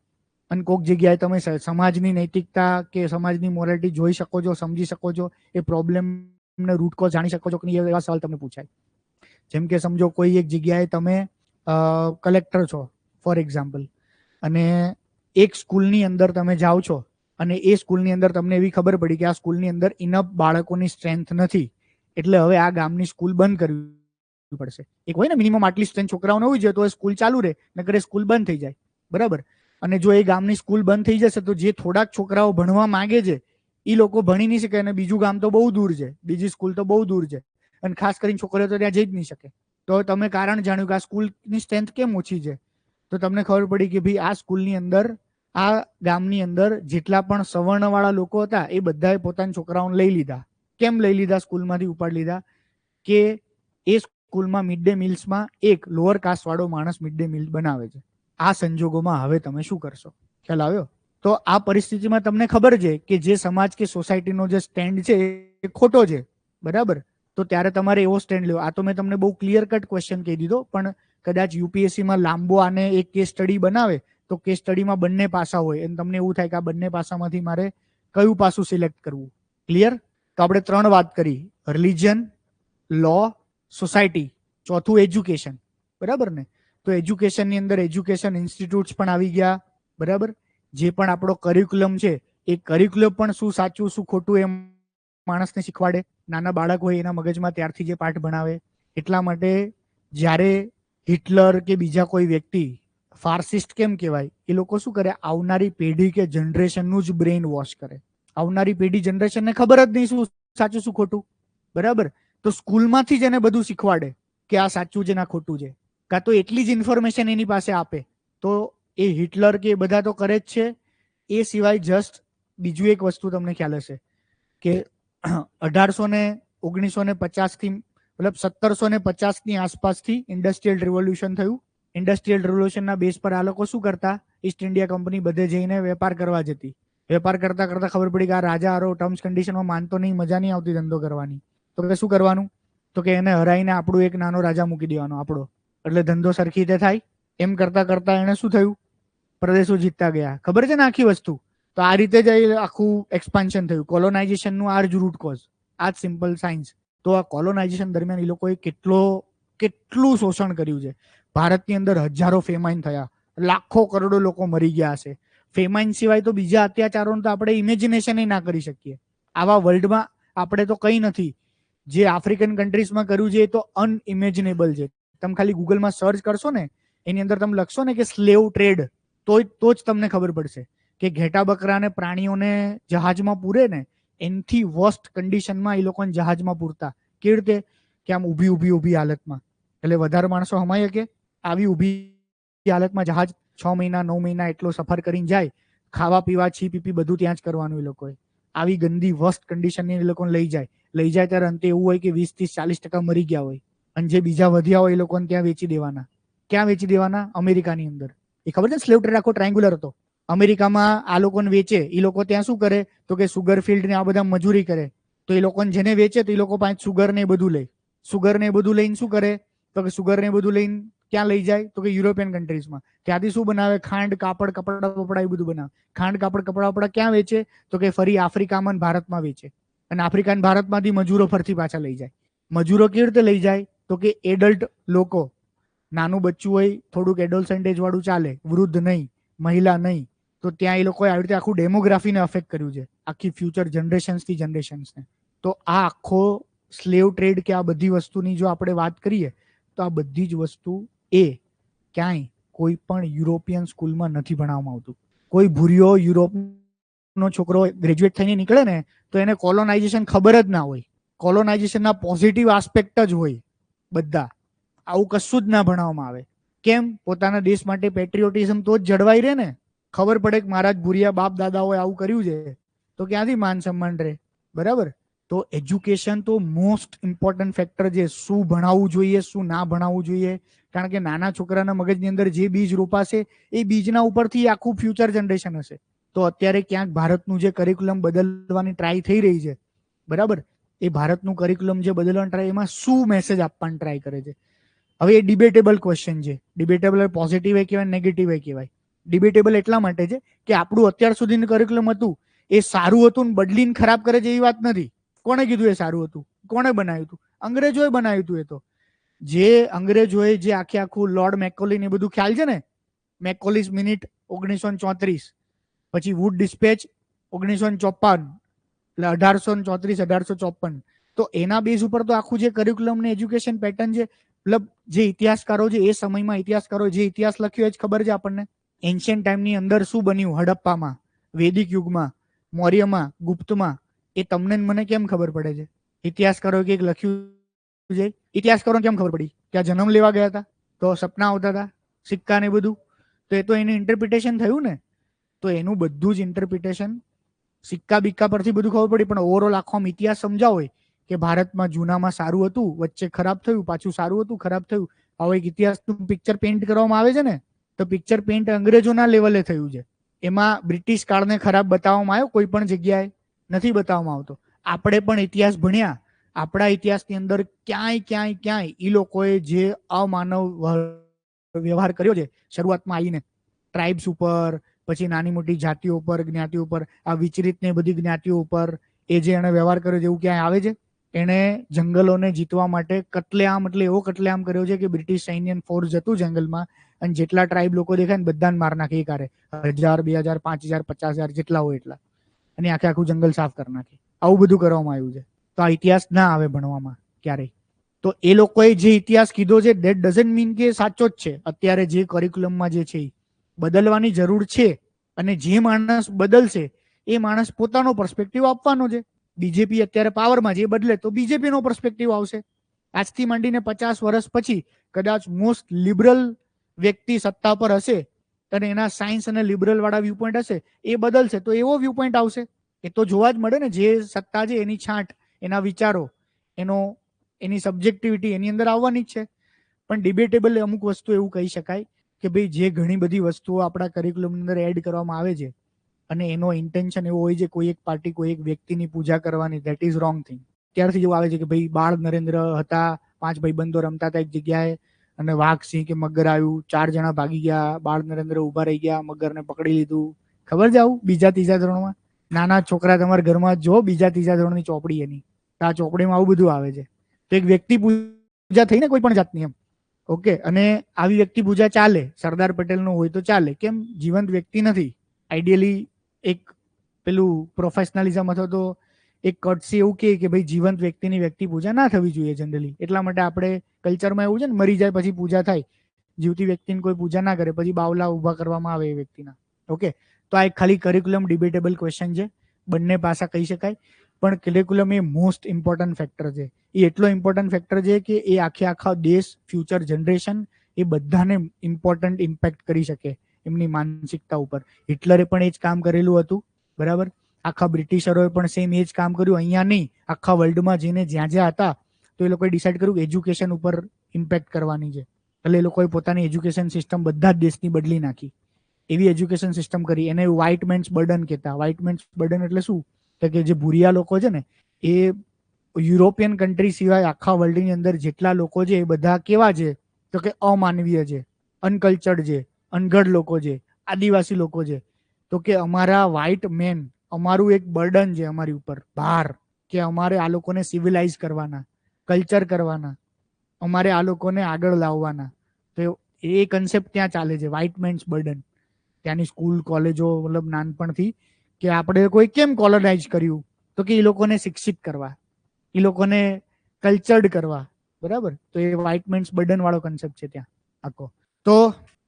અને કોક જગ્યાએ તમે સમાજની નૈતિકતા કે સમાજની મોરાલિટી જોઈ શકો છો, સમજી શકો છો, એ પ્રોબ્લેમને રૂટ કોઝ જાણી શકો છો કે નહીં, એવા સવાલ તમને પૂછાય. જેમ કે સમજો કોઈ એક જગ્યાએ તમે કલેક્ટર છો ફોર એક્ઝામ્પલ, અને એક સ્કૂલની અંદર તમે જાઓ છો અને એ સ્કૂલની અંદર તમને એવી ખબર પડી કે આ સ્કૂલની અંદર ઇનફ બાળકોની સ્ટ્રેન્થ નથી, એટલે હવે આ ગામની સ્કૂલ બંધ કરવી પડશે. એક હોય ને મિનિમમ આટલી સ્ટ્રેન્થ છોકરાઓને હોય છે તો એ સ્કૂલ ચાલુ રહે, નકર સ્કૂલ બંધ થઈ જાય. બરાબર. અને જો એ ગામની સ્કૂલ બંધ થઈ જશે તો જે થોડાક છોકરાઓ ભણવા માંગે છે એ લોકો ભણી નહીં શકે, અને બીજું ગામ તો બહુ દૂર છે, બીજી સ્કૂલ તો બહુ દૂર છે, અને ખાસ કરીને છોકરીઓ તો ત્યાં જઈ જ નહીં શકે. તો તમે કારણ જાણ્યું કે આ સ્કૂલની સ્ટ્રેન્થ કેમ ઓછી છે, તો તમને ખબર પડી કે ભાઈ આ સ્કૂલની અંદર, આ ગામની અંદર જેટલા પણ સવર્ણવાળા લોકો હતા એ બધાએ પોતાના છોકરાઓને લઈ લીધા. કેમ લઈ લીધા? સ્કૂલમાંથી ઉપાડી લીધા કે એ સ્કૂલમાં મિડ ડે મિલ્સમાં એક લોઅર કાસ્ટ વાળો માણસ મિડ ડે મિલ બનાવે છે. આ સંજોગોમાં હવે તમે શું કરશો? ખ્યાલ આવ્યો? તો આ પરિસ્થિતિમાં તમને ખબર છે કે જે સમાજ કે સોસાયટીનો જે સ્ટેન્ડ છે એ ખોટો છે. બરાબર. તો ત્યારે તમારે એવો સ્ટેન્ડ લેવો. આ તો મેં તમને બહુ ક્લિયર કટ ક્વેશ્ચન કહી દીધો, પણ કદાચ યુપીએસસીમાં લાંબો આને એક કેસ સ્ટડી બનાવે તો કેસ સ્ટડીમાં બંને પાસા હોય અને તમને એવું થાય કે આ બંને પાસામાંથી મારે કયું પાસું સિલેક્ટ કરવું. ક્લિયર? તો આપણે 3 વાત કરી: રિલિજન, લો, સોસાયટી. ચોથું એજ્યુકેશન. બરાબર ને? તો એજ્યુકેશનની અંદર એજ્યુકેશન ઇન્સ્ટિટ્યૂટ્સ પણ આવી ગયા. બરાબર. જે પણ આપણો કરિક્યુલમ છે એ કરિક્યુલમ પણ શું સાચું શું ખોટું એમ માણસને શીખવાડે. નાના બાળક હોય એના મગજમાં ત્યારથી જે પાઠ ભણાવે. એટલા માટે જ્યારે હિટલર કે બીજા કોઈ વ્યક્તિ, ફાર્સિસ્ટ કેમ કહેવાય, એ લોકો શું કરે? આવનારી પેઢી કે જનરેશનનું જ બ્રેઇન વોશ કરે. આવનારી પેઢી જનરેશનને ખબર જ નહીં શું સાચું શું ખોટું. બરાબર. તો સ્કૂલમાંથી જ એને બધું શીખવાડે કે આ સાચું છે ને આ ખોટું છે, કાં તો એટલી જ ઇન્ફોર્મેશન એની પાસે આપે. તો એ હિટલર કે બધા તો કરે જ છે. એ સિવાય જસ્ટ બીજું એક વસ્તુ તમને ખ્યાલ હશે કે 1950 થી મતલબ 1750 ની આસપાસથી ઇન્ડસ્ટ્રીયલ રિવોલ્યુશન થયું. ઇન્ડસ્ટ્રીયલ રિવોલ્યુશનના બેઝ પર આ લોકો શું કરતા? ઈસ્ટ ઇન્ડિયા કંપની બધે જઈને વેપાર કરવા જતી. વેપાર કરતા કરતા ખબર પડી કે આ રાજા હારો ટર્મ્સ કન્ડિશનમાં માનતો નહીં, મજા નહીં આવતી ધંધો કરવાની. તો કે શું કરવાનું? તો કે એને હરાઈને આપણું એક નાનો રાજા મૂકી દેવાનો આપણો, એટલે ધંધો સરખી રીતે થાય. એમ કરતા કરતા એને શું થયું? પ્રદેશો જીતતા ગયા. ખબર છે ને આખી વસ્તુ? તો આ રીતે જ આખું એક્સપાન્શન થયું. કોલોનાઇઝેશનનું આ જ રૂટ કોઝ, આ જ સિમ્પલ સાયન્સ. તો આ કોલોનાઇઝેશન દરમિયાન એ લોકોએ કેટલું શોષણ કર્યું છે. ભારતની અંદર હજારો ફેમાઇન થયા, લાખો કરોડો લોકો મરી ગયા હશે. ફેમાઇન સિવાય તો બીજા અત્યાચારોને તો આપણે ઇમેજિનેશન ના કરી શકીએ. આવા વર્લ્ડમાં આપણે તો કંઈ નથી. જે આફ્રિકન કન્ટ્રીઝમાં કર્યું છે એ તો અનઇમેજિનેબલ છે. તમે ખાલી ગૂગલમાં સર્ચ કરશો ને, એની અંદર તમે લખશો ને કે સ્લેવ ટ્રેડ, તો જ તમને ખબર પડશે કે ઘેટા બકરાને પ્રાણીઓને જહાજમાં પૂરે ને એનથી વર્સ્ટ કન્ડિશનમાં એ લોકોને જહાજમાં પૂરતા. કેવી રીતે? કે આમ ઊભી હાલતમાં. એટલે વધારે માણસો હમાય કે આવી ઊભી હાલતમાં જહાજ 6 મહિના 9 મહિના એટલો સફર કરીને જાય. ખાવા પીવા છી પીપી બધું ત્યાં જ કરવાનું. એ લોકોએ આવી ગંદી વર્સ્ટ કન્ડિશન એ લોકોને લઈ જાય ત્યારે અંતે એવું હોય કે 20-30-40% મરી ગયા હોય, અને જે બીજા વધ્યા હોય એ લોકોને ત્યાં વેચી દેવાના. ક્યાં વેચી દેવાના? અમેરિકાની અંદર. એ ખબર છે સ્લેવ ટ્રેડ આખો ટ્રાયંગ્યુલર હતો. અમેરિકામાં આ લોકોને વેચે, એ લોકો ત્યાં શું કરે તો કે સુગર ફિલ્ડ ને આ બધા મજૂરી કરે, તો એ લોકોને જેને વેચે તો એ લોકો પાસે સુગર ને બધું લે. સુગર ને બધું લઈને શું કરે તો કે સુગર ને બધું લઈને ક્યાં લઈ જાય તો કે યુરોપિયન કન્ટ્રીઝમાં. ત્યાંથી શું બનાવે? ખાંડ, કાપડ, કપડા બપડા એ બધું બનાવે. ખાંડ, કાપડ, કપડા બપડા ક્યાં વેચે તો કે ફરી આફ્રિકામાં અને ભારતમાં વેચે. અને આફ્રિકા અને ભારતમાંથી મજૂરો ફરતી પાછા લઈ જાય. મજૂરો કેવી રીતે લઈ જાય તો કે એડલ્ટ લોકો, નાનું બચ્ચું હોય, થોડુંક એડોલસેન્ટેજ વાળું ચાલે, વૃદ્ધ નહીં, મહિલા નહીં, તો ત્યાં એ લોકોએ આવી રીતે આખું ડેમોગ્રાફીને અફેક્ટ કર્યું છે, આખી ફ્યુચર જનરેશન્સથી જનરેશન્સને. તો આ આખો સ્લેવ ટ્રેડ કે આ બધી વસ્તુની જો આપણે વાત કરીએ તો આ બધી જ વસ્તુ એ ક્યાંય કોઈ પણ યુરોપિયન સ્કૂલમાં નથી ભણાવવામાં આવતું. કોઈ ભૂરિયો યુરોપનો છોકરો ગ્રેજ્યુએટ થઈને નીકળે ને તો એને કોલોનાઇઝેશન ખબર જ ના હોય. કોલોનાઇઝેશનના પોઝિટિવ આસ્પેક્ટ જ હોય બધા. આવું કશું જ ના ભણાવવામાં આવે. કેમ? પોતાના દેશ માટે પેટ્રિયોટિઝમ તો જ જળવાઈ રહે ને. ખબર પડે કે મારા જ ભૂરિયા બાપ દાદાઓએ આવું કર્યું છે તો ક્યાંથી માન સન્માન રહે? બરાબર. તો એજ્યુકેશન તો મોસ્ટ ઇમ્પોર્ટન્ટ ફેક્ટર છે. શું ભણાવવું જોઈએ, શું ના ભણાવવું જોઈએ. કારણ કે નાના છોકરાના મગજની અંદર જે બીજ રોપાશે એ બીજના ઉપરથી આખું ફ્યુચર જનરેશન હશે. તો અત્યારે ક્યાંક ભારતનું જે કરિક્યુલમ બદલવાની ટ્રાય થઈ રહી છે, બરાબર, એ ભારતનું કરિક્યુલમ જે બદલવાની ટ્રાય, એમાં શું મેસેજ આપવાની ટ્રાય કરે છે? હવે એ ડિબેટેબલ ક્વેશ્ચન છે. ડિબેટેબલ પોઝિટિવ એ કહેવાય, નેગેટિવ એ કહેવાય. ડિબેટેબલ એટલા માટે છે કે આપણું અત્યાર સુધીનું કરિક્યુલમ હતું એ સારું હતું ને બદલીને ખરાબ કરે છે એવી વાત નથી. કોણે કીધું એ સારું હતું? કોણે બનાવ્યું હતું? અંગ્રેજોએ બનાવ્યું હતું. એ તો જે અંગ્રેજોએ જે આખું લોર્ડ મેકોલી ને બધું ખ્યાલ છે ને, મેકોલીસ મિનિટ 1934, પછી વુડ ડિસ્પેચ 1954, એટલે 1834-1854. તો એના બેઝ ઉપર તો આખું જે કરિક્યુલમ ને એજ્યુકેશન પેટર્ન છે, મતલબ જે ઇતિહાસકારો છે એ સમયમાં ઇતિહાસકારો જે ઇતિહાસ લખ્યો એ જ ખબર છે આપણને. એન્શિયન્ટ ટાઈમની અંદર શું બન્યું હડપ્પામાં, વૈદિક યુગમાં, મૌર્યમાં, ગુપ્તમાં, એ તમને મને કેમ ખબર પડે છે? ઇતિહાસકારો કે લખ્યું છે. ઇતિહાસકારોને કેમ ખબર પડી? કે આ જન્મ લેવા ગયા હતા તો સપના આવતા હતા, સિક્કા ને બધું, તો એ તો એનું ઇન્ટરપ્રિટેશન થયું ને. તો એનું બધું જ ઇન્ટરપ્રિટેશન સિક્કા બિક્કા પરથી બધું ખબર પડી, પણ ઓવરઓલ આખો ઇતિહાસ સમજાવો કે ભારતમાં જૂનામાં સારું હતું, વચ્ચે ખરાબ થયું, પાછું સારું હતું, ખરાબ થયું. હવે એક ઇતિહાસનું પિક્ચર પેઇન્ટ કરવામાં આવે છે ને, તો પિક્ચર પેઇન્ટ અંગ્રેજોના લેવલે થયું છે. એમાં બ્રિટિશ કાળને ખરાબ બતાવવામાં આવ્યો? કોઈ પણ જગ્યાએ નથી બતાવવામાં આવતો. આપણે પણ ઇતિહાસ ભણ્યા, આપણા ઇતિહાસની અંદર ક્યાંય એ લોકોએ જે અમાનવ વ્યવહાર કર્યો છે શરૂઆતમાં આવીને ટ્રાઇબ્સ ઉપર, પછી નાની મોટી જાતિઓ ઉપર, જ્ઞાતિઓ ઉપર, આ વિચરિત ને બધી જ્ઞાતિઓ ઉપર એ જે એને વ્યવહાર કર્યો છે એવું ક્યાંય આવે છે? એને જંગલોને જીતવા માટે કતલેઆમ, એટલે એવો કતલેઆમ કર્યો છે કે બ્રિટિશ સૈન્ય ફોર્સ જતું જંગલમાં અને જેટલા ટ્રાઇબ લોકો દેખાય ને બધાને માર નાખે. એ કારે 1000, 2000, 5000, 50,000 જેટલા હોય એટલા, અને આખું જંગલ સાફ કરી નાખે. આવું બધું કરવામાં આવ્યું છે. તો આ ઇતિહાસ ના આવે ભણવામાં ક્યારેય. તો એ લોકોએ જે ઇતિહાસ કીધો છે દેટ ડઝન્ટ મીન કે સાચો જ છે. અત્યારે જે કરિક્યુલમમાં જે છે એ બદલવાની જરૂર છે, અને જે માણસ બદલશે એ માણસ પોતાનો પર્સપેક્ટિવ આપવાનો છે. બીજેપી અત્યારે પાવરમાં જે બદલે તો બીજેપી નો પર્સપેક્ટિવ આવશે. આજથી માંડીને 50 વર્ષ પછી કદાચ મોસ્ટ લિબરલ વ્યક્તિ સત્તા પર હશે અને એના સાયન્સ અને લિબરલ વાળા વ્યૂ પોઈન્ટ હશે, એ બદલશે તો એવો વ્યૂ પોઈન્ટ આવશે. એ તો જોવા જ મળે ને. જે સત્તા છે એની છાંટ, એના વિચારો, એની સબ્જેક્ટિવિટી એની અંદર આવવાની જ છે. પણ ડિબેટેબલ અમુક વસ્તુ એવું કહી શકાય કે ભાઈ જે ઘણી બધી વસ્તુઓ આપણા કરિક્યુલમની અંદર એડ કરવામાં આવે છે અને એનો ઇન્ટેન્શન એવો હોય છે કોઈ એક પાર્ટી, કોઈ એક વ્યક્તિની પૂજા કરવાની, ધેટ ઇઝ રોંગ થિંગ. ત્યારથી જેવું આવે છે કે ભાઈ બાળ નરેન્દ્ર હતા, 5 ભાઈબંધો રમતા હતા એક જગ્યાએ, અને વાઘ, સિંહ કે મગર આવ્યું, 4 જણા ભાગી ગયા, બાળ નરેન્દ્ર ઉભા રહી ગયા, મગરને પકડી લીધું. ખબર છે આવું? બીજા ત્રીજા ધોરણમાં નાના છોકરા તમારા ઘરમાં જો બીજા ત્રીજા ધોરણની ચોપડી એની, આ ચોપડીમાં આવું બધું આવે છે. તો એક વ્યક્તિ પૂજા થઈ ને કોઈ પણ જાતની એમ, ઓકે, અને આવી વ્યક્તિ પૂજા ચાલે. સરદાર પટેલનું હોય તો ચાલે. કેમ? જીવંત વ્યક્તિ નથી. આઈડિયલી એક પેલું પ્રોફેશનલિઝમ અથવા તો એક કટસી એવું કે ભાઈ જીવંત વ્યક્તિની વ્યક્તિ પૂજા ના થવી જોઈએ જનરલી. એટલા માટે આપણે કલ્ચરમાં એવું છે ને, મરી જાય પછી પૂજા થાય. જીવતી વ્યક્તિની કોઈ પૂજા ના કરે, પછી બાવલા ઉભા કરવામાં આવે એ વ્યક્તિના. ઓકે, તો આ એક ખાલી કરિક્યુલમ ડિબેટેબલ ક્વેશ્ચન છે. બંને પાસા કહી શકાય. પણ કરિક્યુલમ એ મોસ્ટ ઇમ્પોર્ટન્ટ ફેક્ટર છે. એ એટલો ઇમ્પોર્ટન્ટ ફેક્ટર છે કે એ આખા દેશ, ફ્યુચર જનરેશન, એ બધાને ઇમ્પોર્ટન્ટ ઇમ્પેક્ટ કરી શકે એમની માનસિકતા ઉપર. હિટલરે પણ એ જ કામ કરેલું હતું, બરાબર. આખા બ્રિટિશરોએ પણ સેમ એ જ કામ કર્યું. અહીંયા નહીં, આખા વર્લ્ડમાં જઈને જ્યાં જ્યાં હતા તો એ લોકોએ ડિસાઈડ કર્યું કે એજ્યુકેશન ઉપર ઇમ્પેક્ટ કરવાની છે. એટલે એ લોકોએ પોતાની એજ્યુકેશન સિસ્ટમ બધા જ દેશની બદલી નાખી. એવી એજ્યુકેશન સિસ્ટમ કરી. એને વ્હાઇટ મેન્સ બર્ડન કહેતા. વ્હાઇટ મેન્સ બર્ડન એટલે શું? તો કે જે ભૂરિયા લોકો છે ને, એ યુરોપિયન કન્ટ્રી સિવાય આખા વર્લ્ડની અંદર જેટલા લોકો છે એ બધા કેવા છે? તો કે અમાનવીય છે, અનકલ્ચર્ડ છે, અનગઢ લોકો છે, આદિવાસી લોકો છે. તો કે અમારા વ્હાઇટ મેન, અમારું એક બર્ડન છે અમારી ઉપર, ભાર, કે અમારે આ લોકોને સિવિલાઇઝ કરવાના, કલ્ચર કરવાના, અમારે આ લોકોને આગળ લાવવાના. તો એ કન્સેપ્ટ ત્યાં ચાલે છે, વ્હાઇટ મેન્સ બર્ડન. ત્યાંની સ્કૂલ કોલેજો મતલબ નાનપણથી કે આપણે કોઈ કેમ કોલોનાઇઝ કર્યું? તો કે એ લોકોને શિક્ષિત કરવા, એ લોકોને કલ્ચર્ડ કરવા, બરાબર. તો એ વ્હાઇટ મેન્સ બર્ડન વાળો કન્સેપ્ટ છે ત્યાં આખો. તો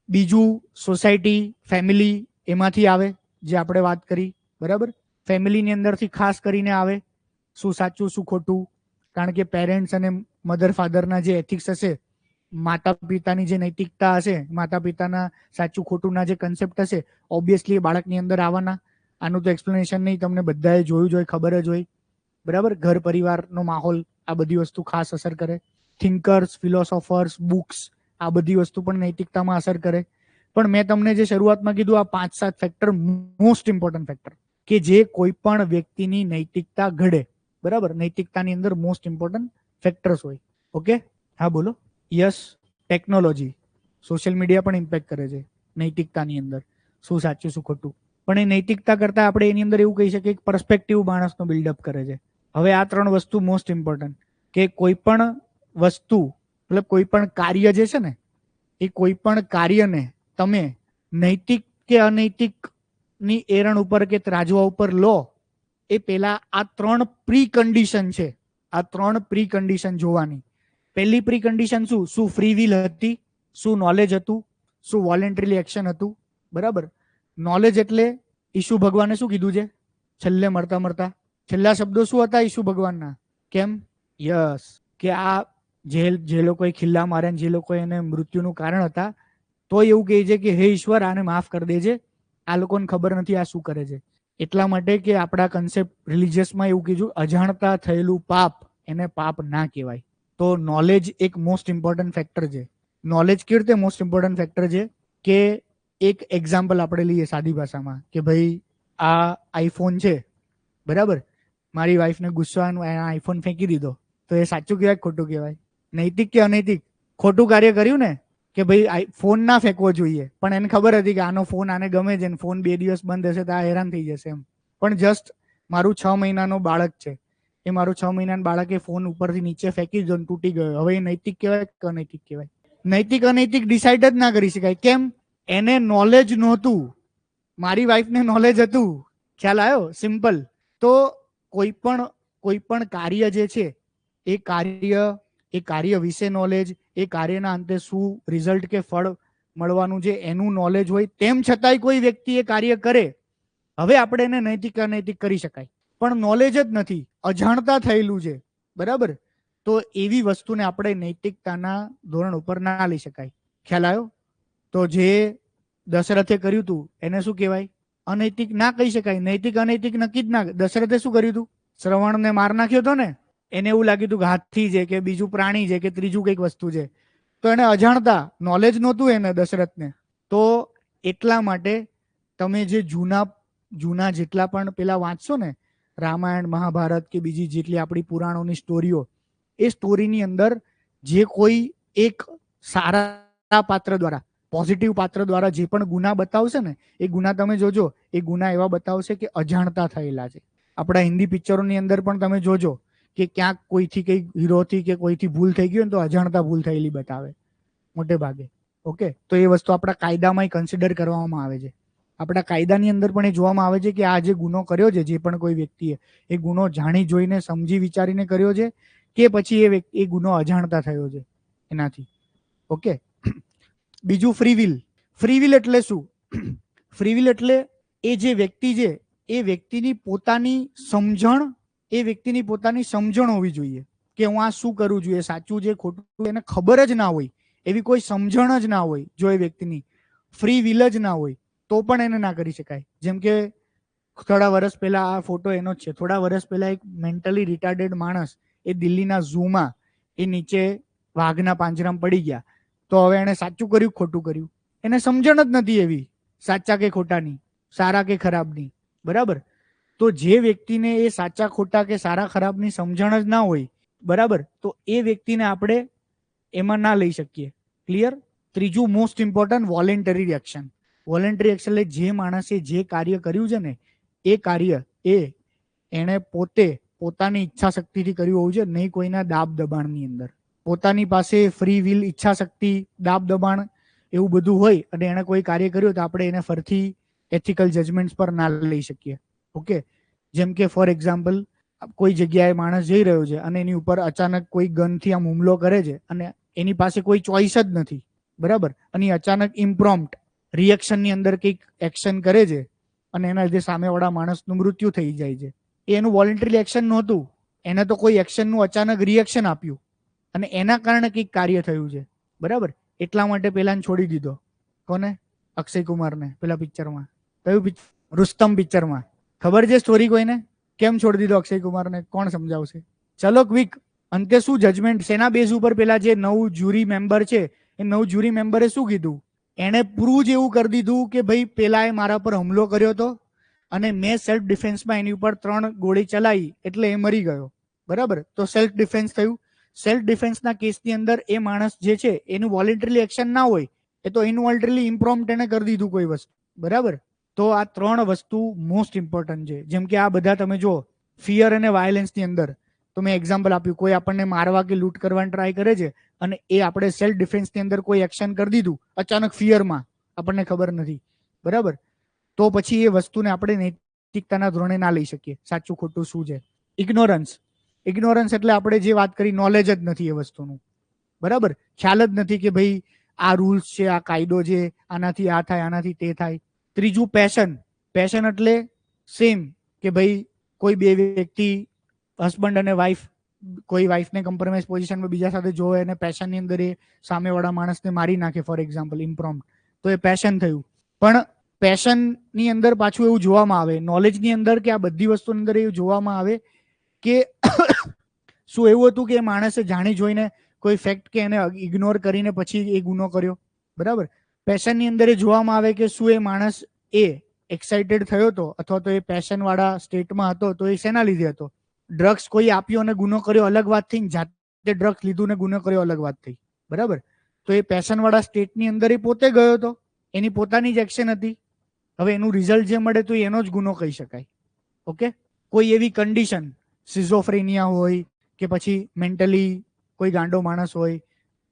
બીજું સોસાયટી, ફેમિલી એમાંથી આવે, જે આપણે વાત કરી, બરાબર. ફેમિલીની અંદરથી ખાસ કરીને આવે શું સાચું શું ખોટું. કારણ કે પેરેન્ટ્સ અને મધર ફાધરના જે એથિક્સ હશે, માતા પિતાની જે નૈતિકતા હશે, માતા પિતાના સાચું ખોટુંના જે કન્સેપ્ટ હશે, ઓબ્વિયસલી એ બાળકની અંદર આવવાના. આનું તો એક્સપ્લેનેશન નહીં, તમને બધાએ જોયું જ હોય, ખબર જ હોય, બરાબર. ઘર પરિવારનો માહોલ આ બધી વસ્તુ ખાસ અસર કરે. થિંકર્સ, ફિલોસોફર્સ, બુક્સ, આ બધી વસ્તુ પણ નૈતિકતામાં અસર કરે. પણ મેં તમને જે શરૂઆતમાં કીધું, આ 5-7 ફેક્ટર મોસ્ટ ઇમ્પોર્ટન્ટ ફેક્ટર કે જે કોઈ પણ વ્યક્તિની નૈતિકતા ઘડે, બરાબર. નૈતિકતાની અંદર મોસ્ટ ઇમ્પોર્ટન્ટ ફેક્ટર્સ હોય. ઓકે, હા બોલો. યસ, ટેકનોલોજી, સોશિયલ મીડિયા પણ ઇમ્પેક્ટ કરે છે નૈતિકતાની અંદર, શું સાચું શું ખોટું. પણ એ નૈતિકતા કરતા આપણે એની અંદર એવું કહી શકીએ કે પર્સપેક્ટિવ માણસનો બિલ્ડઅપ કરે છે. હવે આ 3 વસ્તુ મોસ્ટ ઇમ્પોર્ટન્ટ, કે કોઈ પણ વસ્તુ મતલબ કોઈ પણ કાર્ય જે છે ને, એ કોઈ પણ કાર્યને તમે નૈતિક કે અનૈતિક ની એરણ ઉપર કે ત્રાજવા ઉપર લો, એ પેલા આ 3 પ્રી કન્ડિશન છે. આ 3 પ્રી કન્ડિશન જોવાની. પહેલી પ્રી કન્ડિશન શું? શું ફ્રી વિલ હતી? શું નોલેજ હતું? શું વોલેન્ટરી એક્શન હતું? બરાબર. નોલેજ એટલે ઈસુ ભગવાને શું કીધું છે છેલ્લે મળતા મળતા? છેલ્લા શબ્દો શું હતા ઈસુ ભગવાનના? કેમ? યસ, કે આ જે લોકોએ ખિલ્લા માર્યા, જે લોકો એને મૃત્યુનું કારણ હતા, તો એવું કહે છે કે હે ઈશ્વર, આને માફ કરી દેજે, આ લોકોને ખબર નથી આ શું કરે છે. એટલા માટે કે આપણા કન્સેપ્ટ રિલિજિયસમાં એવું કીધું, અજાણતા થયેલું પાપ એને પાપ ના કહેવાય. તો નોલેજ એક મોસ્ટ ઇમ્પોર્ટન્ટ ફેક્ટર છે. નોલેજ કેવી રીતે મોસ્ટ ઇમ્પોર્ટન્ટ ફેક્ટર છે? કે એક એક્ઝામ્પલ આપણે લઈએ સાદી ભાષામાં, કે ભાઈ આ આઈફોન છે, બરાબર. મારી વાઈફને ગુસ્સો આવ્યો, આઈફોન ફેંકી દીધો, તો એ સાચું કહેવાય ખોટું કહેવાય? નૈતિક કે અનૈતિક? ખોટું કાર્ય કર્યું ને, કે ભાઈ ફોન ના ફેંકવો જોઈએ, પણ એને ખબર હતી કે આનો ફોન આને ગમે છે, ફોન 2 દિવસ બંધ હશે તો આ હેરાન થઈ જશે એમ. પણ જસ્ટ મારું 6 મહિનાનો બાળક છે, એ મારું 6 મહિનાનું બાળકે ફોન ઉપરથી નીચે ફેંકી દીધો, તૂટી ગયો. હવે એ નૈતિક કહેવાય કે અનૈતિક કહેવાય? નૈતિક અનૈતિક ડિસાઇડ જ ના કરી શકાય. કેમ? એને નોલેજ નહોતું, મારી વાઈફને નોલેજ હતું. ખ્યાલ આવ્યો? સિમ્પલ. તો કોઈ પણ કાર્ય જે છે, એ કાર્ય વિશે નોલેજ, એ કાર્યના અંતે શું રિઝલ્ટ કે ફળ મળવાનું છે એનું નોલેજ હોય, તેમ છતાંય કોઈ વ્યક્તિ એ કાર્ય કરે, હવે આપણે એને નૈતિક અનૈતિક કરી શકાય. પણ નોલેજ જ નથી, અજાણતા થયેલું છે, બરાબર. તો એવી વસ્તુને આપણે નૈતિકતાના ધોરણ ઉપર ના લઈ શકાય. ખ્યાલ આવ્યો? તો જે દશરથે કર્યું હતું એને શું કહેવાય? અનૈતિક ના કહી શકાય. નૈતિક અનૈતિક નક્કી જ ના. દશરથે શું કર્યું હતું? શ્રવણને માર નાખ્યો હતો ને. એને એવું લાગ્યું હતું કે હાથી છે કે બીજું પ્રાણી છે કે ત્રીજું કંઈક વસ્તુ છે. તો એને અજાણતા, નોલેજ નહોતું એને દશરથને. તો એટલા માટે તમે જે જૂના જેટલા પણ પેલા વાંચશો ને, રામાયણ, મહાભારત કે બીજી જેટલી આપણી પુરાણોની સ્ટોરીઓ, એ સ્ટોરીની અંદર જે કોઈ એક સારા પાત્ર દ્વારા, પોઝિટિવ પાત્ર દ્વારા જે પણ ગુના બતાવશે ને, એ ગુના તમે જોજો, એ ગુના એવા બતાવશે કે અજાણતા થયેલા છે. આપણા હિન્દી પિક્ચરોની અંદર પણ તમે જોજો કે ક્યાંક કોઈથી કંઈક હીરોથી કે કોઈથી ભૂલ થઈ ગઈ હોય ને તો અજાણતા ભૂલ થયેલી બતાવે મોટે ભાગે. ઓકે, તો એ વસ્તુ આપણા કાયદામાં કન્સિડર કરવામાં આવે છે. આપણા કાયદાની અંદર પણ એ જોવામાં આવે છે કે આ જે ગુનો કર્યો છે, જે પણ કોઈ વ્યક્તિએ, એ ગુનો જાણી જોઈને સમજી વિચારીને કર્યો છે કે પછી એ ગુનો અજાણતા થયો છે એનાથી. ઓકે, બીજું ફ્રી વિલ. ફ્રી વિલ એટલે શું? ફ્રી વિલ એટલે એ જે વ્યક્તિ છે, એ વ્યક્તિની પોતાની સમજણ હોવી જોઈએ કે હું આ શું કરવું જોઈએ, સાચું છે ખોટું, એને ખબર જ ના હોય, એવી કોઈ સમજણ જ ના હોય જો એ વ્યક્તિની, ફ્રી વિલ જ ના હોય તો પણ એને ના કરી શકાય. જેમ કે થોડા વર્ષ પહેલા, આ ફોટો એનો જ છે, થોડા વર્ષ પહેલા એક મેન્ટલી રિટાર્ડેડ માણસ એ દિલ્હીના ઝૂમાં એ નીચે વાઘના પાંજરામાં પડી ગયા. તો હવે એને સાચું કર્યું ખોટું કર્યું? એને સમજણ જ નથી એવી સાચા કે ખોટાની, સારા કે ખરાબની. બરાબર? તો જે વ્યક્તિને એ સાચા ખોટા કે સારા ખરાબની સમજણ જ ના હોય, બરાબર, તો એ વ્યક્તિને આપણે એમાં ના લઈ શકીએ. ક્લિયર? ત્રીજું most important, voluntary action. Voluntary action એટલે જે માણસે જે કાર્ય કર્યું છે ને એ કાર્ય એને પોતે પોતાની ઈચ્છા શક્તિથી કર્યું હોવું છે, નહીં કોઈના દાબ દબાણની અંદર. પોતાની પાસે ફ્રી વિલ, ઈચ્છા શક્તિ, દાબ દબાણ એવું બધું હોય અને એને કોઈ કાર્ય કર્યું તો આપણે એને ફરથી એથિકલ જજમેન્ટ્સ પર ના લઈ શકીએ. ઓકે? જેમ કે ફોર એક્ઝામ્પલ, કોઈ જગ્યાએ માણસ જઈ રહ્યો છે અને એની ઉપર અચાનક કોઈ ગનથી આમ હુમલો કરે છે અને એની પાસે કોઈ ચોઈસ જ નથી, બરાબર, અને અચાનક ઇમ્પ્રોમ્પ્ટ રિએક્શનની અંદર કંઈક એક્શન કરે છે અને એના લીધે સામેવાળા માણસનું મૃત્યુ થઈ જાય છે. એનું વોલન્ટરી એક્શન નહોતું, એને તો કોઈ એક્શનનું અચાનક રિએક્શન આપ્યું અને એના કારણે કંઈક કાર્ય થયું છે. બરાબર? એટલા માટે પેલાને છોડી દીધો. કોને? અક્ષય કુમારને. પેલા પિક્ચરમાં. કયું પિક્ચર? રુસ્તમ પિક્ચરમાં. ખબર છે સ્ટોરી કોઈને? કેમ છોડી દીધો અક્ષય કુમારને? કોણ સમજાવશે? ચલો ક્વિક. અંતે શું જજમેન્ટ, શેના બેઝ ઉપર પેલા જે 9 જ્યુરી મેમ્બર છે એ 9 જ્યુરી મેમ્બરે શું કીધું? એને પ્રૂવ જ એવું કરી દીધું કે ભાઈ પેલાએ મારા પર હુમલો કર્યો હતો અને મેં સેલ્ફ ડિફેન્સમાં એની ઉપર 3 ગોળી ચલાવી એટલે એ મરી ગયો. બરાબર? તો સેલ્ફ ડિફેન્સ થયું. સેલ્ફ ડિફેન્સના કેસની અંદર એ માણસ જે છે એનું વોલેન્ટરી એક્શન ના હોય, એ તો ઇનવોલ્ટરીલી ઇમ્પ્રોમ્પ્ટ એને કરી દીધું કોઈ વસ્તુ. બરાબર? તો આ 3 વસ્તુ મોસ્ટ ઇમ્પોર્ટન્ટ છે. જેમ કે આ બધા તમે જો ફિયર અને વાયોલન્સની અંદર, તો મેં એક્ઝામ્પલ આપ્યું, કોઈ આપણને મારવા કે લૂંટ કરવાની ટ્રાય કરે છે અને એ આપણે સેલ્ફ ડિફેન્સની અંદર કોઈ એક્શન કરી દીધું અચાનક ફિયરમાં, આપણને ખબર નથી, બરાબર, તો પછી એ વસ્તુને આપણે નૈતિકતાના ધોરણે ના લઈ શકીએ. સાચું ખોટું શું છે? ઇગ્નોરન્સ. ઇગ્નોરન્સ એટલે આપણે જે વાત કરી, નોલેજ જ નથી એ વસ્તુનું. બરાબર? ખ્યાલ જ નથી કે ભાઈ આ રૂલ્સ છે, આ કાયદો છે, આનાથી આ થાય, આનાથી તે થાય. ત્રીજું પેશન. પેશન એટલે સેમ કે ભાઈ કોઈ બે વ્યક્તિ, હસબન્ડ અને વાઈફ, કોઈ વાઈફને કમ્પ્રોમાઇઝ પોઝિશનમાં બીજા સાથે જોવે અને પેશનની અંદર એ સામેવાળા માણસને મારી નાખે, ફોર એક્ઝામ્પલ ઇમ્પ્રોમ્પ્ટ, તો એ પેશન થયું. પણ પેશનની અંદર પાછું એવું જોવામાં આવે, નોલેજની અંદર કે આ બધી વસ્તુની અંદર એવું જોવામાં આવે કે શું એવું હતું કે એ માણસે જાણી જોઈને કોઈ ફેક્ટ કે એને ઇગ્નોર કરીને પછી એ ગુનો કર્યો? બરાબર? પેશનની અંદર એ જોવામાં આવે કે શું એ માણસ એ એક્સાઇટેડ થયો હતો અથવા તો એ પેશન વાળા સ્ટેટમાં હતો તો એ શેના લીધે હતો? ડ્રગ્સ કોઈ આપ્યો અને ગુનો કર્યો અલગ વાત થઈ, જાતે ડ્રગ્સ લીધું ને ગુનો કર્યો અલગ વાત થઈ. બરાબર? તો એ પેશન વાળા સ્ટેટની અંદર એ પોતે ગયો હતો, એની પોતાની જ એક્શન હતી. હવે એનું રિઝલ્ટ જે મળે તો એનો જ ગુનો કહી શકાય. ઓકે? કોઈ એવી કન્ડિશન, સિઝોફ્રેનિયા હોય કે પછી મેન્ટલી કોઈ ગાંડો માણસ હોય,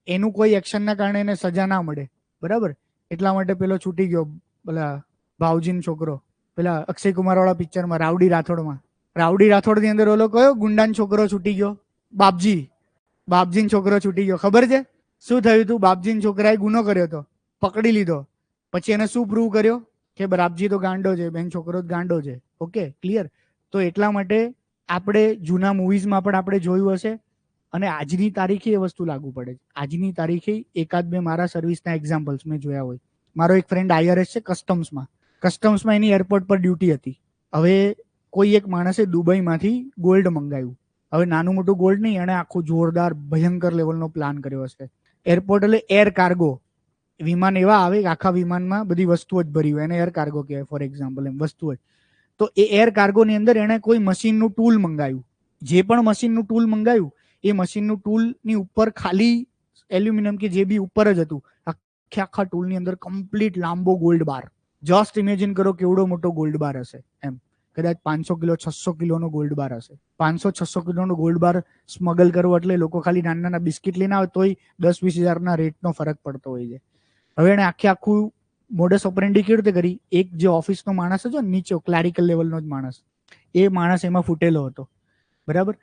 એનું કોઈ એક્શનના કારણે એને સજા ના મળે. બરાબર? એટલા માટે પેલો છૂટી ગયો, પેલા ભાવજીન છોકરો, પેલા અક્ષય કુમાર વાળા પિક્ચરમાં રાવડી રાઠોડમાં. રાવડી રાઠોડની અંદર ઓલો કયો ગુંડાન છોકરો છૂટી ગયો? બાપજી. બાપજીન છોકરો છૂટી ગયો. ખબર છે શું થયું હતું? બાપજીન છોકરાએ ગુનો કર્યો હતો, પકડી લીધો. પછી એને શું પ્રૂવ કર્યો? કે બાપજી તો ગાંડો છે, બેન છોકરો ગાંડો છે. ઓકે? ક્લિયર? તો એટલા માટે આપણે જૂના મૂવીઝમાં પણ આપણે જોયું હશે અને આજની તારીખે એ વસ્તુ લાગુ પડે છે. આજની તારીખે એકાદ બે મારા સર્વિસના એક્ઝામ્પલ્સ મેં જોયા હોય. મારો એક ફ્રેન્ડ IRS છે, કસ્ટમ્સમાં એની એરપોર્ટ પર ડ્યુટી હતી. હવે કોઈ એક માણસે દુબઈમાંથી ગોલ્ડ મંગાવ્યું. હવે નાનું મોટું ગોલ્ડ નહીં, એણે આખો જોરદાર ભયંકર લેવલનો પ્લાન કર્યો હશે. એરપોર્ટ એટલે એર કાર્ગો, વિમાન એવા આવે કે આખા વિમાનમાં બધી વસ્તુઓ જ ભરી હોય, એને એર કાર્ગો કહેવાય, ફોર એક્ઝામ્પલ, એમ વસ્તુઓ જ. તો એ એર કાર્ગોની અંદર એણે કોઈ મશીનનું ટૂલ મંગાવ્યું. જે પણ મશીનનું ટૂલ મંગાવ્યું એ મશીનનું ટૂલની ઉપર ખાલી એલ્યુમિનિયમ કે જે બી ઉપર જ હતું, આખા ટૂલની અંદર કમ્પ્લીટ લાંબો ગોલ્ડ બાર. જસ્ટ ઇમેજિન કરો કેવડો મોટો ગોલ્ડ બાર હશે. એમ કદાચ 500 કિલો 600 કિલોનો ગોલ્ડ બાર હશે. 500-600 કિલોનો ગોલ્ડ બાર સ્મગલ કરવો એટલે લોકો ખાલી નાના નાના બિસ્કિટ લઈને આવે તોય 10-20 હજારના રેટનો ફરક પડતો હોય છે. હવે એને આખું મોડસ ઓપરેન્ડી કેવી રીતે કરી? એક જે ઓફિસનો માણસ હતો ને, નીચે ક્લારિકલ લેવલનો જ માણસ, એ માણસ એમાં ફૂટેલો હતો. બરાબર?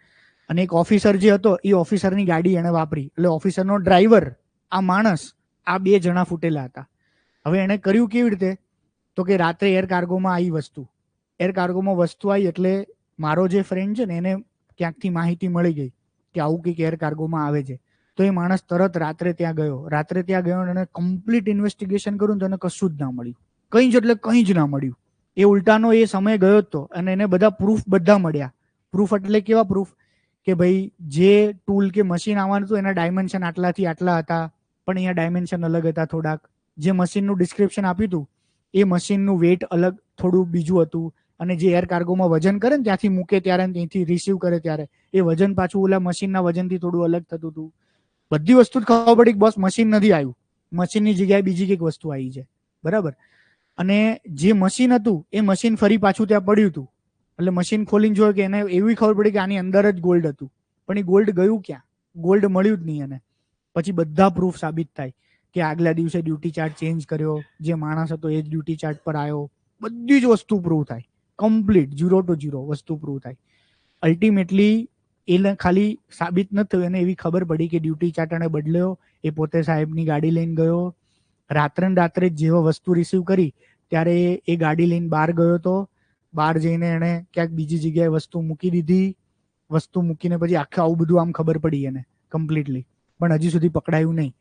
અને એક ઓફિસર જે હતો એ ઓફિસરની ગાડી એને વાપરી, એટલે ઓફિસરનો ડ્રાઈવર, આ માણસ, આ 2 જણા ફૂટેલા હતા. હવે એને કર્યું કેવી રીતે? તો કે રાત્રે એર કાર્ગોમાં આવી વસ્તુ, એર કાર્ગોમાં વસ્તુ આવી એટલે મારો જે ફ્રેન્ડ છે ને એને ક્યાંકથી માહિતી મળી ગઈ કે આવું કંઈક એર કાર્ગોમાં આવે છે. તો એ માણસ તરત રાત્રે ત્યાં ગયો અને કમ્પ્લીટ ઇન્વેસ્ટિગેશન કર્યું તો એને કશું જ ના મળ્યું, કંઈ જ એટલે કંઈ જ ના મળ્યું. એ ઉલટાનો એ સમય ગયો હતો અને એને બધા પ્રૂફ બધા મળ્યા. પ્રૂફ એટલે કેવા પ્રૂફ કે ભાઈ જે ટૂલ કે મશીન આવવાનું હતું એના ડાયમેન્શન આટલાથી આટલા હતા, પણ અહીંયા ડાયમેન્શન અલગ હતા થોડાક. જે મશીનનું ડિસ્ક્રિપ્શન આપ્યું હતું એ મશીનનું વેટ અલગ થોડું બીજું હતું, અને જે એર કાર્ગોમાં વજન કરે ને ત્યાંથી મૂકે ત્યારે ત્યાંથી રિસીવ કરે ત્યારે એ વજન પાછું ઓલા મશીનના વજનથી થોડું અલગ થતું હતું. બધી વસ્તુ જ ખબર પડી કે બસ મશીન નથી આવ્યું, મશીનની જગ્યાએ બીજી કંઈક વસ્તુ આવી છે, બરાબર. અને જે મશીન હતું એ મશીન ફરી પાછું ત્યાં પડ્યું હતું. એટલે મશીન ખોલીને જોયું કે એને એવી ખબર પડી કે આની અંદર જ ગોલ્ડ હતું, પણ એ ગોલ્ડ ગયું ક્યાં? ગોલ્ડ મળ્યું જ નહીં એને. પછી બધા પ્રૂફ સાબિત થાય કે આગલા દિવસે ડ્યુટી ચાર્ટ ચેન્જ કર્યો, જે માણસ હતો એ જ ડ્યુટી ચાર્ટ પર આવ્યો. બધી જ વસ્તુ પ્રૂવ થાય, કમ્પ્લીટ 0 to 0 વસ્તુ પ્રૂવ થાય. અલ્ટિમેટલી એને ખાલી સાબિત ન થયું, એને એવી ખબર પડી કે ડ્યુટી ચાર્ટ એને બદલ્યો, એ પોતે સાહેબની ગાડી લઈને ગયો. રાત્રે જેવો વસ્તુ રિસીવ કરી ત્યારે એ ગાડી લઈને બહાર ગયો હતો. બહાર જઈને એને ક્યાંક બીજી જગ્યાએ વસ્તુ મૂકી દીધી. વસ્તુ મૂકીને પછી આખું આવું બધું આમ ખબર પડી એને કમ્પ્લીટલી, પણ હજી સુધી પકડાયું નહીં.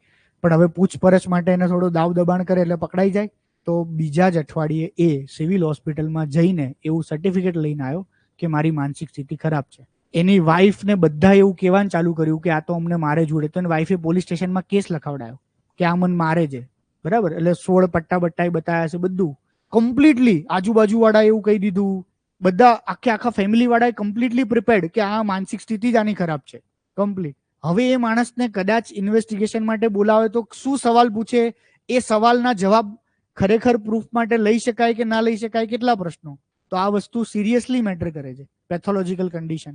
પણ હવે પૂછપરછ માટે એને થોડો દાવ દબાણ કરે એટલે પકડાઈ જાય. તો બીજા જ અઠવાડિયે એ સિવિલ હોસ્પિટલમાં જઈને એવું સર્ટિફિકેટ લઈને આવ્યો કે મારી માનસિક સ્થિતિ ખરાબ છે. એની વાઈફને બધા એવું કહેવાનું ચાલુ કર્યું કે આ તો અમને મારે જોડે. તો એની વાઈફે પોલીસ સ્ટેશનમાં કેસ લખાવડાયો કે આ મને મારે છે, બરાબર. એટલે 16 પટ્ટા બતાવ્યા છે, બધું કમ્પ્લીટલી. આજુબાજુ વાળા એવું કહી દીધું, બધા આખા ફેમિલી વાળાએ કમ્પ્લીટલી પ્રિપેર્ડ કે આ માનસિક સ્થિતિ જ આની ખરાબ છે, કમ્પ્લીટ. હવે એ માણસને કદાચ ઇન્વેસ્ટિગેશન માટે બોલાવે તો શું સવાલ પૂછે, એ સવાલના જવાબ ખરેખર પ્રૂફ માટે લઈ શકાય કે ના લઈ શકાય, કેટલા પ્રશ્નો. તો આ વસ્તુ સિરિયસલી મેટર કરે છે. પેથોલોજીકલ કન્ડિશન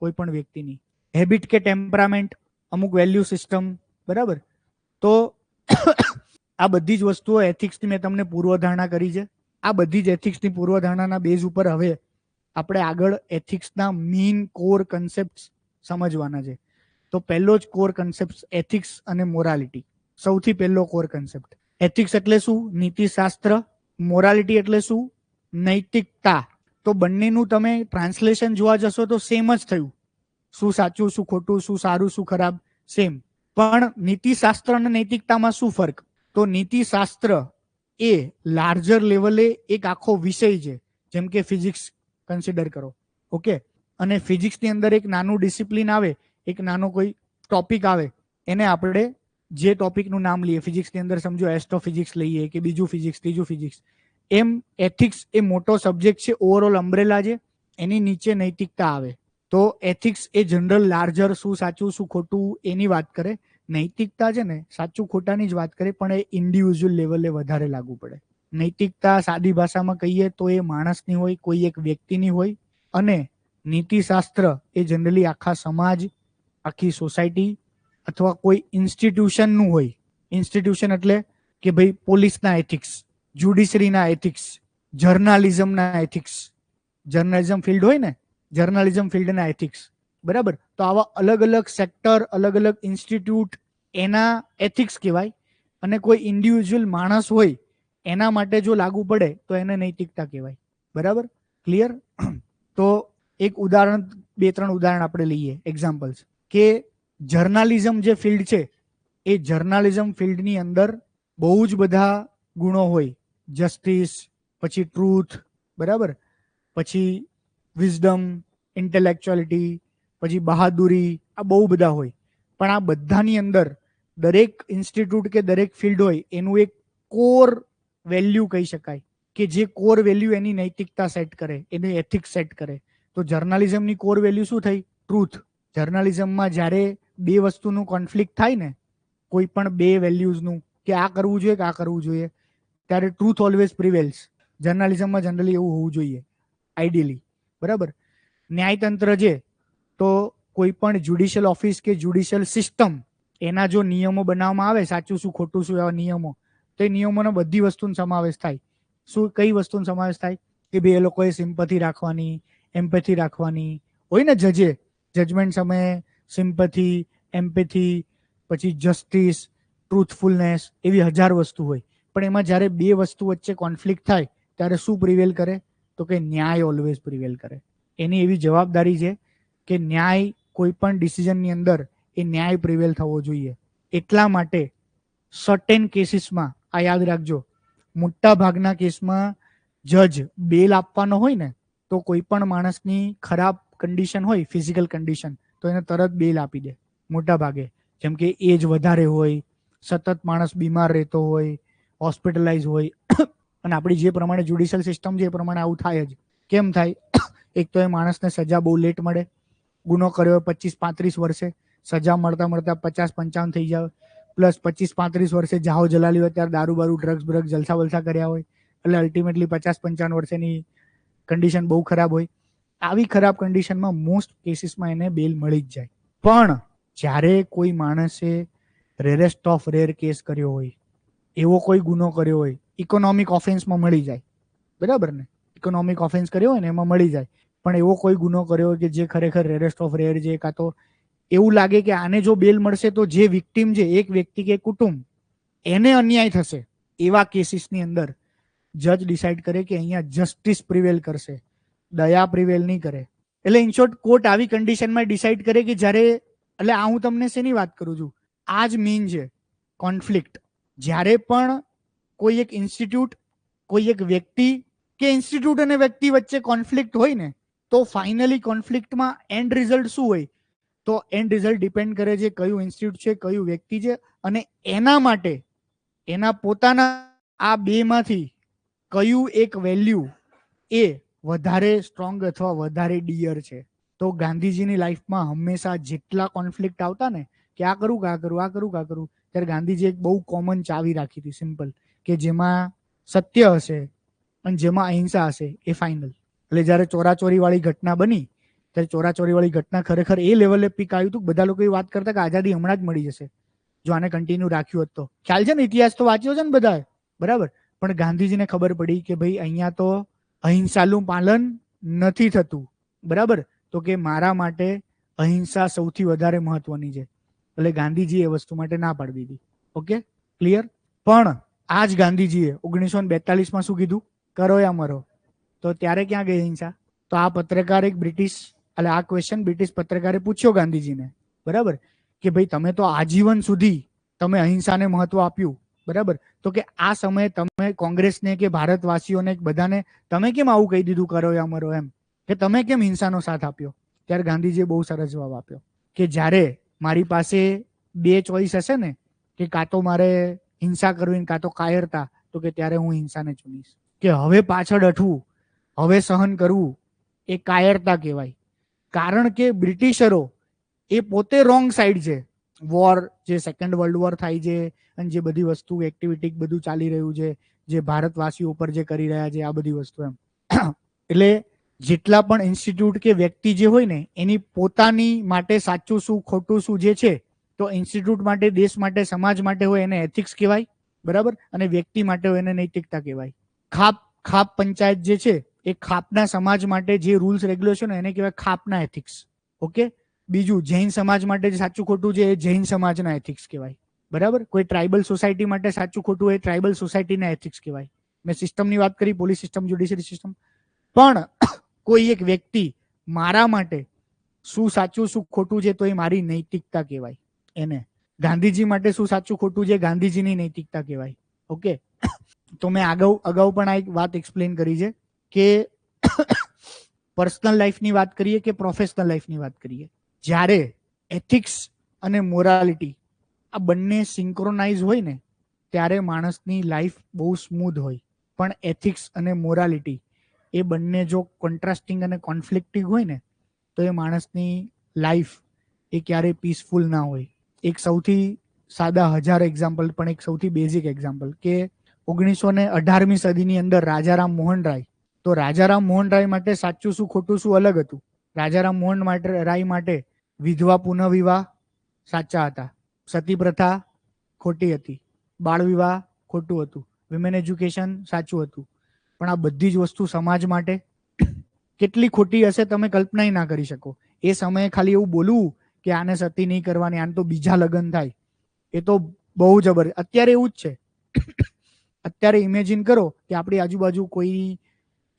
કોઈ પણ વ્યક્તિની, હેબિટ કે ટેમ્પરામેન્ટ, અમુક વેલ્યુ સિસ્ટમ, બરાબર. તો આ બધી જ વસ્તુઓ એથિક્સની મેં તમને પૂર્વધારણા કરી છે. આ બધી જ એથિક્સની પૂર્વધારણાના બેઝ ઉપર હવે આપણે આગળ એથિક્સના મેઇન કોર કન્સેપ્ટ સમજવાના છે. તો પહેલો જ કોર કન્સેપ્ટ એથિક્સ અને મોરાલિટી. સૌથી પહેલો કોર કન્સેપ્ટ એથિક્સ એટલે શું? નીતિશાસ્ત્ર. મોરાલિટી એટલે શું? નૈતિકતા. તો બંનેનું તમે ટ્રાન્સલેશન જોવા જશો તો સેમ જ થયું. શું સાચું, શું ખોટું, શું સારું, શું ખરાબ, સેમ. પણ નીતિશાસ્ત્ર અને નૈતિકતામાં શું ફરક? તો નીતિશાસ્ત્ર એ લાર્જર લેવલે એક આખો વિષય છે, જેમ કે ફિઝિક્સ કન્સિડર કરો, ઓકે. અને ફિઝિક્સની અંદર એક નાનું ડિસિપ્લિન આવે, એક નાનો કોઈ ટોપિક આવે, એને આપણે જે ટોપિકનું નામ લઈએ ફિઝિક્સની અંદર, સમજો એસ્ટ્રોફિઝિક્સ લઈએ કે બીજું ફિઝિક્સ, ત્રીજું ફિઝિક્સ. એમ એથિક્સ એ મોટો સબ્જેક્ટ છે, ઓવરઓલ અમ્બ્રેલા છે. એની નીચે નૈતિકતા આવે. તો એથિક્સ એ જનરલ લાર્જર શું સાચું શું ખોટું એની વાત કરે. નૈતિકતા છે ને સાચું ખોટાની જ વાત કરે, પણ એ ઇન્ડિવિજ્યુઅલ લેવલે વધારે લાગુ પડે. નૈતિકતા સાદી ભાષામાં કહીએ તો એ માણસની હોય, કોઈ એક વ્યક્તિની હોય. અને નીતિશાસ્ત્ર એ જનરલી આખા સમાજ, આખી સોસાયટી અથવા કોઈ ઇન્સ્ટિટ્યુશનનું હોય. ઇન્સ્ટિટ્યુશન એટલે કે ભાઈ પોલીસના એથિક્સ, જ્યુડિશરીના એથિક્સ, જર્નાલિઝમના એથિક્સ. જર્નલિઝમ ફિલ્ડ હોય ને, જર્નાલિઝમ ફિલ્ડના એથિક્સ, બરાબર. તો આવા અલગ અલગ સેક્ટર, અલગ અલગ ઇન્સ્ટિટ્યૂટ, એના એથિક્સ કહેવાય. અને કોઈ ઇન્ડિવિજ્યુઅલ માણસ હોય એના માટે જો લાગુ પડે તો એને નૈતિકતા કહેવાય, બરાબર. ક્લિયર? તો એક ઉદાહરણ, 2-3 ઉદાહરણ આપણે લઈએ, એક્ઝામ્પલ્સ. કે જર્નાલિઝમ જે ફિલ્ડ છે એ જર્નાલિઝમ ફિલ્ડની અંદર બહુ જ બધા ગુણો હોય. જસ્ટિસ, પછી ટ્રુથ, બરાબર, પછી વિઝડમ, ઇન્ટેલેક્ચ્યુઅલિટી, પછી બહાદુરી, આ બહુ બધા હોય. પણ આ બધાની અંદર દરેક ઇન્સ્ટિટ્યૂટ કે દરેક ફિલ્ડ હોય એનું એક કોર વેલ્યુ કહી શકાય, કે જે કોર વેલ્યુ એની નૈતિકતા સેટ કરે, એની એથિક્સ સેટ કરે. તો જર્નાલિઝમની કોર વેલ્યુ શું થઈ? ટ્રુથ. જર્નાલિઝમમાં જ્યારે બે વસ્તુનું કોન્ફ્લિક્ટ થાય ને, કોઈ પણ બે વેલ્યુઝનું, કે આ કરવું જોઈએ કે આ કરવું જોઈએ, ત્યારે ટ્રુથ ઓલવેઝ પ્રિવેલ્સ. જર્નાલિઝમમાં જનરલી એવું હોવું જોઈએ, આઈડિયલી, બરાબર. ન્યાયતંત્ર છે તો કોઈ પણ જ્યુડિશિયલ ઓફિસ કે જ્યુડિશિયલ સિસ્ટમ, એના જો નિયમો બનાવવામાં આવે, સાચું શું ખોટું શું, એવા નિયમો, તો એ નિયમોનો બધી વસ્તુનો સમાવેશ થાય. શું, કઈ વસ્તુનો સમાવેશ થાય? કે ભાઈ એ લોકોએ સિમ્પથી રાખવાની, એમ્પેથી રાખવાની હોય ને. જજમેન્ટ સમયે સિમ્પથી, એમ્પેથી, પછી જસ્ટિસ, ટ્રુથફુલનેસ, એવી 1000 વસ્તુ હોય. પણ એમાં જ્યારે બે વસ્તુ વચ્ચે કોન્ફ્લિક્ટ થાય ત્યારે શું પ્રિવેલ કરે? તો કે ન્યાય ઓલવેઝ પ્રિવેલ કરે. એની એવી જવાબદારી છે કે ન્યાય કોઈ પણ ડિસિઝનની અંદર એ ન્યાય પ્રિવેલ થવો જોઈએ. એટલા માટે સર્ટેન કેસીસમાં આ યાદ રાખજો, મોટા ભાગના કેસમાં જજ બેલ આપવાનો હોય ને તો કોઈ પણ માણસની ખરાબ કન્ડિશન હોય, ફિઝિકલ કન્ડિશન, તો એને તરત બેલ આપી દે મોટા ભાગે. જેમ કે એજ વધારે હોય, સતત માણસ બીમાર રહેતો હોય, હોસ્પિટલાઇઝ હોય, અને આપણી જે પ્રમાણે જ્યુડિશિયલ સિસ્ટમ છે એ પ્રમાણે આવું થાય જ. કેમ થાય? એક તો એ માણસને સજા બહુ લેટ મળે, ગુનો કર્યો 25-35 વર્ષે, સજા મળતા મળતા 50-55 થઈ જાય, પ્લસ 25-35 વર્ષે જાહો જલાલી હોય ત્યારે દારૂ બારૂ ડ્રગ્સ બ્રગ્સ જલસા વલસા કર્યા હોય, એટલે અલ્ટિમેટલી 50-55 વર્ષની કન્ડિશન બહુ ખરાબ હોય. આવી ખરાબ કન્ડિશનમાં મોસ્ટ કેસીસમાં એને બેલ મળી જ જાય. પણ જ્યારે કોઈ માણસે રેરેસ્ટ ઓફ રેર કેસ કર્યો હોય, એવો કોઈ ગુનો કર્યો હોય, ઇકોનોમિક ઓફેન્સમાં મળી જાય, બરાબર ને? ઇકોનોમિક ઓફેન્સ કર્યો હોય ને એમાં મળી જાય. પણ એવો કોઈ ગુનો કર્યો હોય કે જે ખરેખર રેરેસ્ટ ઓફ રેર છે, કાં તો એવું લાગે કે આને જો બેલ મળશે તો જે વિક્ટિમ છે, એક વ્યક્તિ કે કુટુંબ, એને અન્યાય થશે, એવા કેસીસની અંદર જજ ડિસાઇડ કરે કે અહીંયા જસ્ટિસ પ્રિવેલ કરશે, દયા પ્રિવેલ નહીં કરે. એટલે ઇન શોર્ટ કોર્ટ આવી કન્ડિશનમાં ડિસાઇડ કરે કે જ્યારે, એટલે આ હું તમને શેની વાત કરું છું, આ જ મીન છે કોન્ફ્લિક્ટ. જ્યારે પણ કોઈ એક ઇન્સ્ટિટ્યૂટ, કોઈ એક વ્યક્તિ કે ઇન્સ્ટિટ્યૂટ અને વ્યક્તિ વચ્ચે કોન્ફ્લિક્ટ હોય ને, તો ફાઇનલી કોન્ફ્લિક્ટમાં એન્ડ રિઝલ્ટ શું હોય? તો એન્ડ રિઝલ્ટ ડિપેન્ડ કરે છે કયું ઇન્સ્ટિટ્યૂટ છે, કયું વ્યક્તિ છે, અને એના માટે એના પોતાના આ બેમાંથી કયું એક વેલ્યુ એ વધારે સ્ટ્રોંગ અથવા વધારે ડિયર છે. તો ગાંધીજીની લાઈફમાં હંમેશા જેટલા કોન્ફ્લિક્ટ આવતા ને કે આ કરું કે આ કરું, આ કરું કે આ કરું, ત્યારે ગાંધીજી એક બહુ કોમન ચાવી રાખી હતી, સિમ્પલ, કે જેમાં સત્ય હશે અને જેમાં અહિંસા હશે એ ફાઇનલ. એટલે જ્યારે ચોરાચોરી વાળી ઘટના બની ત્યારે ચોરાચોરી વાળી ઘટના ખરેખર એ લેવલે પીક આવ્યું હતું, બધા લોકો એ વાત કરતા કે આઝાદી હમણાં જ મળી જશે જો આને કન્ટિન્યુ રાખ્યું હોત તો. ખ્યાલ છે ને? ઇતિહાસ તો વાંચ્યો છે ને બધાએ, બરાબર? પણ ગાંધીજીને ખબર પડી કે ભાઈ અહીંયા તો અહિંસાનું પાલન નથી થતું, બરાબર? તો કે મારા માટે અહિંસા સૌથી વધારે મહત્વની છે. એટલે ગાંધીજીએ એ વસ્તુ માટે ના પાડી દીધી. Okay, clear? પણ આ જ ગાંધીજીએ 1942માં શું કીધું? કરો યા મરો. તો ત્યારે ક્યાં ગઈ અહિંસા? તો આ પત્રકાર એક બ્રિટિશ, એટલે આ ક્વેશ્ચન બ્રિટિશ પત્રકારે પૂછ્યો ગાંધીજીને, બરાબર, કે ભાઈ તમે તો આજીવન સુધી તમે અહિંસાને મહત્વ આપ્યું, બરાબર, તો કે આ સમયે તમે કોંગ્રેસને કે ભારતવાસીઓને બધાને તમે કેમ આવું કહી દીધું કરો યા મરો એમ, કે તમે કેમ હિંસાનો સાથ આપ્યો? ત્યારે ગાંધીજીએ બહુ સરસ જવાબ આપ્યો કે જ્યારે મારી પાસે બે ચોઈસ હશે ને, કે કાં તો મારે હિંસા કરવી કાં તો કાયરતા, તો કે ત્યારે હું હિંસાને ચૂનીશ. કે હવે પાછળ હટવું, હવે સહન કરવું એ કાયરતા કહેવાય. કારણ કે બ્રિટિશરો એ પોતે રોંગ સાઈડ છે. વોર, જે સેકન્ડ વર્લ્ડ વોર થાય છે અને જે બધી વસ્તુ એક્ટિવિટી બધું ચાલી રહ્યું છે, જે ભારતવાસીઓ ઉપર જે કરી રહ્યા છે, આ બધી વસ્તુ એમ. એટલે જેટલા પણ ઇન્સ્ટિટ્યૂટ કે વ્યક્તિ જે હોય ને, એની પોતાની માટે સાચું શું ખોટું શું જે છે, તો ઇન્સ્ટિટ્યૂટ માટે, દેશ માટે, સમાજ માટે હોય એને એથિક્સ કહેવાય, બરાબર, અને વ્યક્તિ માટે હોય એને નૈતિકતા કહેવાય. ખાપ પંચાયત જે છે એ ખાપના સમાજ માટે જે રૂલ્સ રેગ્યુલેશન એને કહેવાય ખાપના એથિક્સ. ઓકે. બીજું જૈન સમાજ માટે જે સાચું ખોટું છે એ જૈન સમાજના એથિક્સ કહેવાય, બરાબર. કોઈ ટ્રાઇબલ સોસાયટી માટે સાચું ખોટું હોય ટ્રાઇબલ સોસાયટીના એથિક્સ કહેવાય. મેં સિસ્ટમની વાત કરી, પોલીસ સિસ્ટમ, જ્યુડિશિયરી સિસ્ટમ. પણ કોઈ એક વ્યક્તિ મારા માટે શું સાચું શું ખોટું છે તો એ મારી નૈતિકતા કહેવાય એને. ગાંધીજી માટે શું સાચું ખોટું છે ગાંધીજીની નૈતિકતા કહેવાય. ઓકે. તો મેં અગાઉ પણ આ એક વાત એક્સપ્લેન કરી છે કે પર્સનલ લાઈફની વાત કરીએ કે પ્રોફેશનલ લાઈફની વાત કરીએ, જ્યારે એથિક્સ અને મોરાલિટી આ બંને સિંક્રોનાઇઝ હોય ને ત્યારે માણસની લાઈફ બહુ સ્મૂધ હોય. પણ એથિક્સ અને મોરાલિટી એ બંને જો કોન્ટ્રાસ્ટિંગ અને કોન્ફ્લિક્ટિંગ હોય ને તો એ માણસની લાઈફ એ ક્યારેય પીસફુલ ના હોય. એક સૌથી સાદા 1000 એક્ઝામ્પલ, પણ એક સૌથી બેઝિક એક્ઝામ્પલ કે 1918મી સદીની અંદર રાજારામ મોહન રાય, તો રાજારામ મોહન રાય માટે સાચું શું ખોટું શું અલગ હતું. રાજારામ મોહન રાય માટે વિધવા પુનઃવિવાહ સાચા હતા, સતી પ્રથા ખોટી હતી, બાળ વિવાહ ખોટું હતું, વિમેન એજ્યુકેશન સાચું હતું. પણ આ બધી જ વસ્તુ સમાજ માટે કેટલી ખોટી હશે તમે કલ્પના ના કરી શકો. એ સમયે ખાલી એવું બોલવું કે આને સતી નહીં કરવાની, આને તો બીજા લગ્ન થાય, એ તો બહુ જબરજસ્ત. અત્યારે એવું જ છે. અત્યારે ઇમેજિન કરો કે આપણી આજુબાજુ કોઈ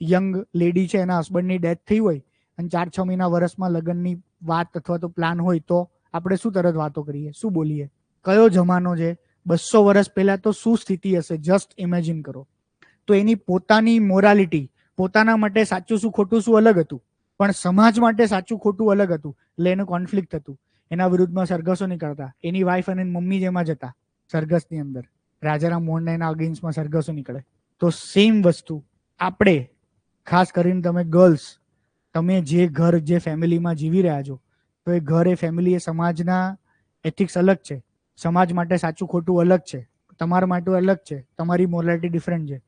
યંગ લેડી છે, એના હસબન્ડની ડેથ થઈ હોય અને 4-6 મહિના વર્ષમાં લગ્નની વાત અથવા તો પ્લાન હોય, તો આપણે શું તરત વાતો કરીએ, શું બોલીએ? કયો જમાનો છે, 200 વર્ષ પહેલા તો શું સ્થિતિ હશે, જસ્ટ ઇમેજિન કરો. તો એની પોતાની મોરાલિટી, પોતાના માટે સાચું શું ખોટું શું અલગ હતું, પણ સમાજ માટે સાચું ખોટું અલગ હતું. એટલે એનું કોન્ફ્લિક્ટ હતું, એના વિરુદ્ધમાં સરઘસો નીકળતા. એની વાઈફ અને મમ્મી જેમાં જતા સરઘસની અંદર, રાજારામ મોહન એના અગેન્સ્ટમાં સરઘસો નીકળે. તો સેમ વસ્તુ આપણે, ખાસ કરીને તમે ગર્લ્સ, તમે જે ઘર જે ફેમિલીમાં જીવી રહ્યા છો, તો એ ઘર એ ફેમિલી એ સમાજના એથિક્સ અલગ છે, સમાજ માટે સાચું ખોટું અલગ છે, તમારા માટે અલગ છે, તમારી મોરાલિટી ડિફરન્ટ છે.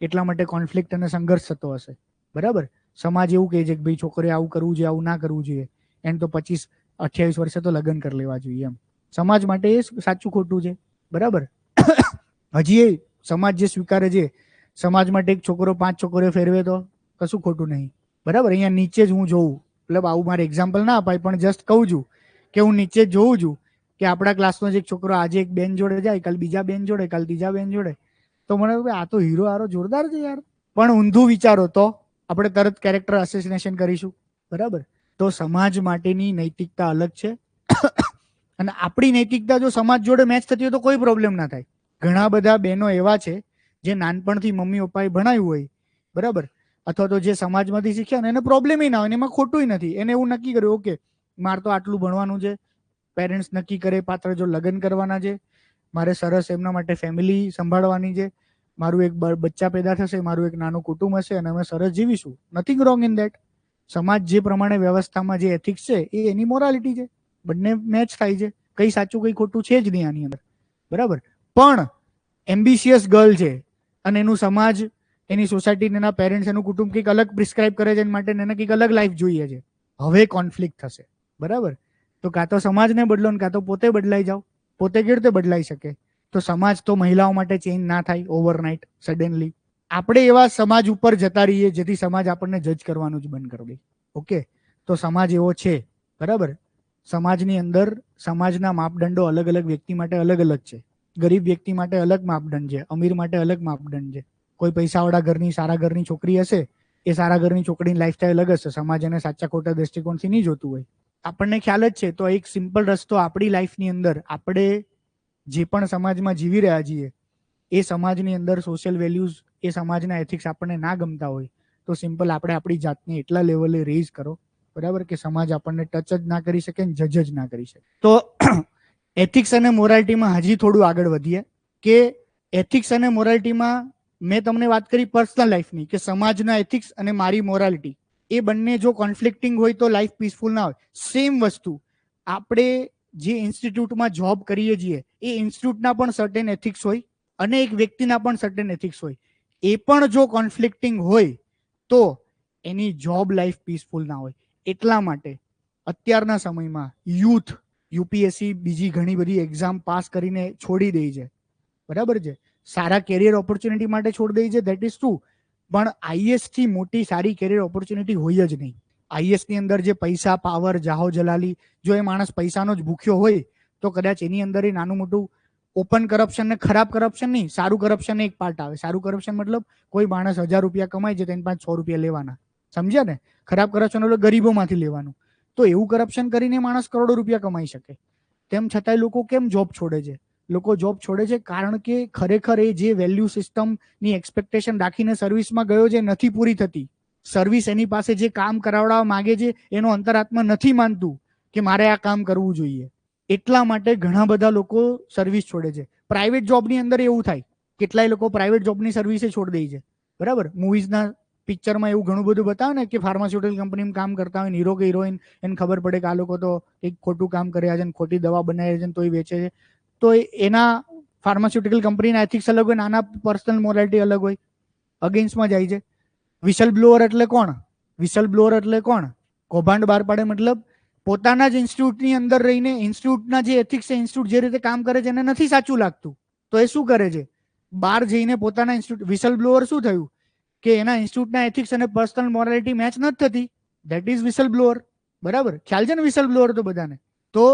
એટલા માટે કોન્ફ્લિક્ટ અને સંઘર્ષ થતો હશે. બરાબર? સમાજ એવું કહે છે કે ભાઈ છોકરીએ આવું કરવું જોઈએ, આવું ના કરવું જોઈએ, એને તો 25-28 વર્ષે તો લગ્ન કરી લેવા જોઈએ એમ. સમાજ માટે એ સાચું ખોટું છે. બરાબર? હજી એ સમાજ જે સ્વીકારે છે, સમાજ માટે એક છોકરો 5 છોકરીઓ ફેરવે તો કશું ખોટું નહીં. બરાબર? અહીંયા નીચે જ હું જોઉં, મતલબ આવું મારે એક્ઝામ્પલ ના અપાય, પણ જસ્ટ કહું છું કે હું નીચે જ જોઉં છું કે આપણા ક્લાસનો જ એક છોકરો આજે એક બેન જોડે જાય, કાલ બીજા બેન જોડે, કાલ ત્રીજા બેન જોડે, તો મને આ તો હીરો હારો જોરદાર છે યાર. પણ ઊંધું વિચારો તો આપણે તરત કેરેક્ટર એસેસિનેશન કરીશું. બરાબર? તો સમાજ માટેની નૈતિકતા અલગ છે અને આપણી નૈતિકતા જો સમાજ જોડે મેચ થતી હોય તો કોઈ પ્રોબ્લેમ ના થાય. ઘણા બધા બહેનો એવા છે જે નાનપણથી મમ્મી પપ્પાએ ભણાવ્યું હોય, બરાબર, અથવા તો જે સમાજમાંથી શીખ્યા ને એને પ્રોબ્લેમ ના હોય, એમાં ખોટું નથી. એને એવું નક્કી કર્યું, ઓકે મારે તો આટલું ભણવાનું છે, પેરેન્ટ્સ નક્કી કરે પાત્ર જો લગ્ન કરવાના છે, મારે સરસ એમના માટે ફેમિલી સંભાળવાની છે, મારું એક બચ્ચા પેદા થશે, મારું એક નાનું કુટુંબ હશે અને અમે સરસ જીવીશું. Nothing wrong in that. સમાજ જે પ્રમાણે વ્યવસ્થામાં જે એથિક્સ છે એ એની મોરાલિટી છે, બંને મેચ થાય છે, કઈ સાચું કઈ ખોટું છે જ નહીં આની અંદર. બરાબર? પણ એમ્બિશિયસ ગર્લ છે અને એનું સમાજ, એની સોસાયટી, એના પેરેન્ટ્સ, એનું કુટુંબ કંઈક અલગ પ્રિસ્ક્રાઇબ કરે છે, એના માટે એને કંઈક અલગ લાઈફ જોઈએ છે. હવે કોન્ફ્લિક્ટ થશે. બરાબર? તો કાં તો સમાજને બદલો ને કાં તો પોતે બદલાઈ જાઓ. પોતે કેવી રીતે બદલાઈ શકે? તો સમાજ તો મહિલાઓ માટે ચેન્જ ના થાય ઓવરનાઇટ સડનલી. આપણે એવા સમાજ ઉપર જતા રહીએ જેથી સમાજ આપણને જજ કરવાનું જ બંધ કરી દે. ઓકે? તો સમાજ એવો છે. બરાબર? સમાજની અંદર સમાજના માપદંડો અલગ અલગ વ્યક્તિ માટે અલગ અલગ છે. ગરીબ વ્યક્તિ માટે અલગ માપદંડ છે, અમીર માટે અલગ માપદંડ છે. કોઈ પૈસાવાળા ઘરની, સારા ઘરની છોકરી હશે, એ સારા ઘરની છોકરીની લાઈફસ્ટાઈલ અલગ હશે, સમાજ એને સાચા ખોટા દ્રષ્ટિકોણથી નહીં જોતું હોય. આપણને ખ્યાલ જ છે. તો એક સિમ્પલ રસ્તો આપણી લાઈફની અંદર, આપણે જે પણ સમાજમાં જીવી રહ્યા છીએ એ સમાજની અંદર સોશિયલ વેલ્યુઝ, એ સમાજના એથિક્સ આપણને ના ગમતા હોય તો સિમ્પલ આપણે આપણી જાતને એટલા લેવલે રેઝ કરો, બરાબર, કે સમાજ આપણને ટચ જ ના કરી શકે ને જજ જ ના કરી શકે. તો એથિક્સ અને મોરાલિટીમાં હજી થોડું આગળ વધીએ કે એથિક્સ અને મોરાલિટીમાં મેં તમને વાત કરી પર્સનલ લાઈફની, કે સમાજના એથિક્સ અને મારી મોરાલિટી એ બંને જો કોન્ફ્લિક્ટિંગ હોય તો લાઈફ પીસફુલ ના હોય. સેમ વસ્તુ આપણે જે ઇન્સ્ટિટ્યૂટમાં જોબ કરીએ છીએ એ ઇન્સ્ટિટ્યૂટના પણ સર્ટેન એથિક્સ હોય અને એક વ્યક્તિના પણ સર્ટેન એથિક્સ હોય. એ પણ જો કોન્ફ્લિક્ટિંગ હોય તો એની જોબ લાઈફ પીસફુલ ના હોય. એટલા માટે અત્યારના સમયમાં યુથ યુપીએસસી બીજી ઘણી બધી એક્ઝામ પાસ કરીને છોડી દે છે. બરાબર છે? સારા કેરિયર ઓપોર્ચ્યુનિટી માટે છોડી દે છે, ધેટ ઇઝ ટ્રુ. પણ આઈએસ થી મોટી સારી કેરિયર ઓપોર્ચ્યુનિટી હોય જ નહીં. આઈએસ ની અંદર જે પૈસા, પાવર, જાહો જલાલી, જો એ માણસ પૈસાનો જ ભૂખ્યો હોય તો કદાચ એની અંદર એ નાનું મોટું ઓપન કરપ્શન ને ખરાબ કરપ્શન નહીં, સારું કરપ્શન એક પાર્ટ આવે. સારું કરપ્શન મતલબ કોઈ માણસ 1000 રૂપિયા કમાય છે તેની પાસે 100 રૂપિયા લેવાના. સમજ્યા ને? ખરાબ કરપ્શન એટલે ગરીબોમાંથી લેવાનું. તો એવું કરપ્શન કરીને માણસ કરોડો રૂપિયા કમાઈ શકે. તેમ છતાંય લોકો કેમ જોબ છોડે છે? લોકો જોબ છોડે છે કારણ કે ખરેખર એ જે વેલ્યુ સિસ્ટમની એક્સપેક્ટેશન રાખીને સર્વિસમાં ગયો છે નથી પૂરી થતી. સર્વિસ એની પાસે જે કામ કરાવડાવવા માંગે છે એનો અંતરાત્મા નથી માનતું કે મારે આ કામ કરવું જોઈએ. એટલા માટે ઘણા બધા લોકો સર્વિસ છોડે છે. પ્રાઇવેટ જોબની અંદર એવું થાય, કેટલાય લોકો પ્રાઇવેટ જોબની સર્વિસે છોડી દે છે. બરાબર? મૂવીઝના પિક્ચરમાં એવું ઘણું બધું બતાવે ને કે ફાર્માસ્યુટિકલ કંપનીમાં કામ કરતા હોય, હીરો કે હિરોઈન, એને ખબર પડે કે આ લોકો તો એક ખોટું કામ કર્યા છે, ખોટી દવા બનાવી છે, તો એ વેચે છે. તો એના ફાર્માસ્યુટિકલ કંપનીના એથિક્સ અલગ હોય, નાના પર્સનલ મોરાલિટી અલગ હોય, અગેન્સ્ટમાં જાય છે. વિસલ બ્લોઅર એટલે કોણ? વિસલ બ્લોઅર એટલે કોણ? કૌભાંડ બહાર પાડે, મતલબ પોતાના જ ઇન્સ્ટિટ્યૂટની અંદર રહીને ઇન્સ્ટિટ્યૂટના જે એથિક્સ છે, ઇન્સ્ટિટ્યૂટ જે રીતે કામ કરે છે એને નથી સાચું લાગતું તો એ શું કરે છે? બહાર જઈને પોતાના ઇન્સ્ટિટ્યૂટ, વિસલ બ્લોઅર શું થયું કે એના ઇન્સ્ટિટ્યૂટના એથિક્સ અને પર્સનલ મોરાલિટી મેચ નથી થતી, ધેટ ઇઝ વિસલ બ્લોઅર. બરાબર? ખ્યાલ છે ને વિસલ બ્લોઅર તો બધાને? તો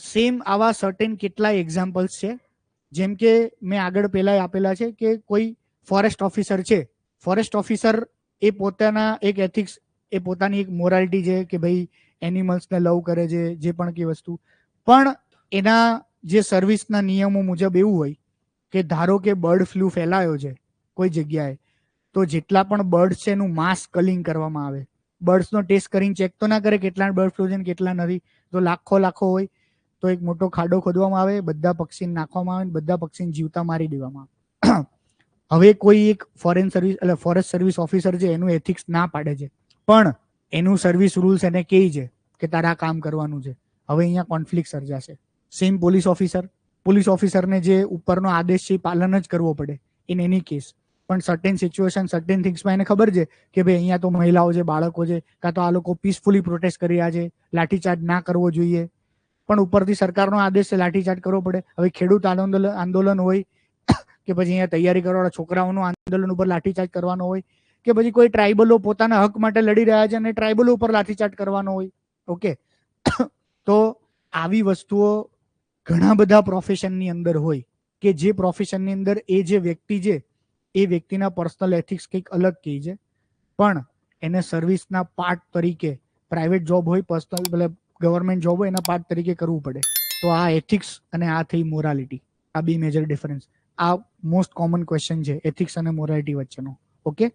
સેમ આવા સર્ટેન કેટલાય એક્ઝામ્પલ્સ છે. જેમ કે મેં આગળ પહેલા આપેલા છે કે કોઈ ફોરેસ્ટ ઓફિસર છે. ફોરેસ્ટ ઓફિસર એ પોતાના એક એથિક્સ, એ પોતાની એક મોરાલિટી છે કે ભાઈ એનિમલ્સને લવ કરે છે, જે પણ કઈ વસ્તુ, પણ એના જે સર્વિસના નિયમો મુજબ એવું હોય કે ધારો કે બર્ડ ફ્લૂ ફેલાયો છે કોઈ જગ્યાએ, તો જેટલા પણ બર્ડ છે એનું માસ કલિંગ કરવામાં આવે. બર્ડ્સનો ટેસ્ટ કરીને ચેક તો ના કરે કેટલા બર્ડ ફ્લૂ છે ને કેટલા નથી. તો લાખો હોય તો એક મોટો ખાડો ખોદવામાં આવે, બધા પક્ષીને નાખવામાં આવે, બધા પક્ષીને જીવતા મારી દેવામાં આવે. હવે કોઈ એક ફોરેસ્ટ સર્વિસ ઓફિસર છે એનું એથિક્સ ના પાડે છે, પણ એનું સર્વિસ રૂલ્સ એને કહે છે કે તારે આ કામ કરવાનું છે. હવે અહીંયા કોન્ફ્લિક્ટ સર્જાશે. સેમ પોલીસ ઓફિસરને જે ઉપરનો આદેશ છે એ પાલન જ કરવો પડે ઇન એની કેસ. પણ સર્ટેન સિચ્યુએશન, સર્ટેન થિંગ્સમાં એને ખબર છે કે ભાઈ અહીંયા તો મહિલાઓ છે, બાળકો છે, કાં તો આ લોકો પીસફુલી પ્રોટેસ્ટ કરી રહ્યા છે, લાઠીચાર્જ ના કરવો જોઈએ, પણ ઉપરથી સરકારનો આદેશ છે લાઠીચાર્જ કરવો પડે. હવે ખેડૂત આંદોલન હોય કે પછી અહીંયા તૈયારી કરવાવાળા છોકરાઓનું આંદોલન ઉપર લાઠીચાર્જ કરવાનો હોય, કે પછી કોઈ ટ્રાઇબલો પોતાના હક માટે લડી રહ્યા છે અને ટ્રાઇબલો ઉપર લાઠીચાર્જ કરવાનો હોય. ઓકે, તો આવી વસ્તુઓ ઘણા બધા પ્રોફેશનની અંદર હોય કે જે પ્રોફેશનની અંદર એ જે વ્યક્તિ છે એ વ્યક્તિના પર્સનલ એથિક્સ કંઈક અલગ કહે છે, પણ એને સર્વિસના પાર્ટ તરીકે પ્રાઇવેટ જોબ હોય, પર્સનલ મતલબ ગવર્મેન્ટ જોબ હોય એના પાર્ટ તરીકે કરવું પડે. તો આ એથિક્સ અને આ થઈ મોરાલિટી, આ બી મેજર ડિફરન્સ. આ મોસ્ટ કોમન ક્વેશ્ચન છે એથિક્સ અને મોરાલિટી વચ્ચેનો. ઓકે,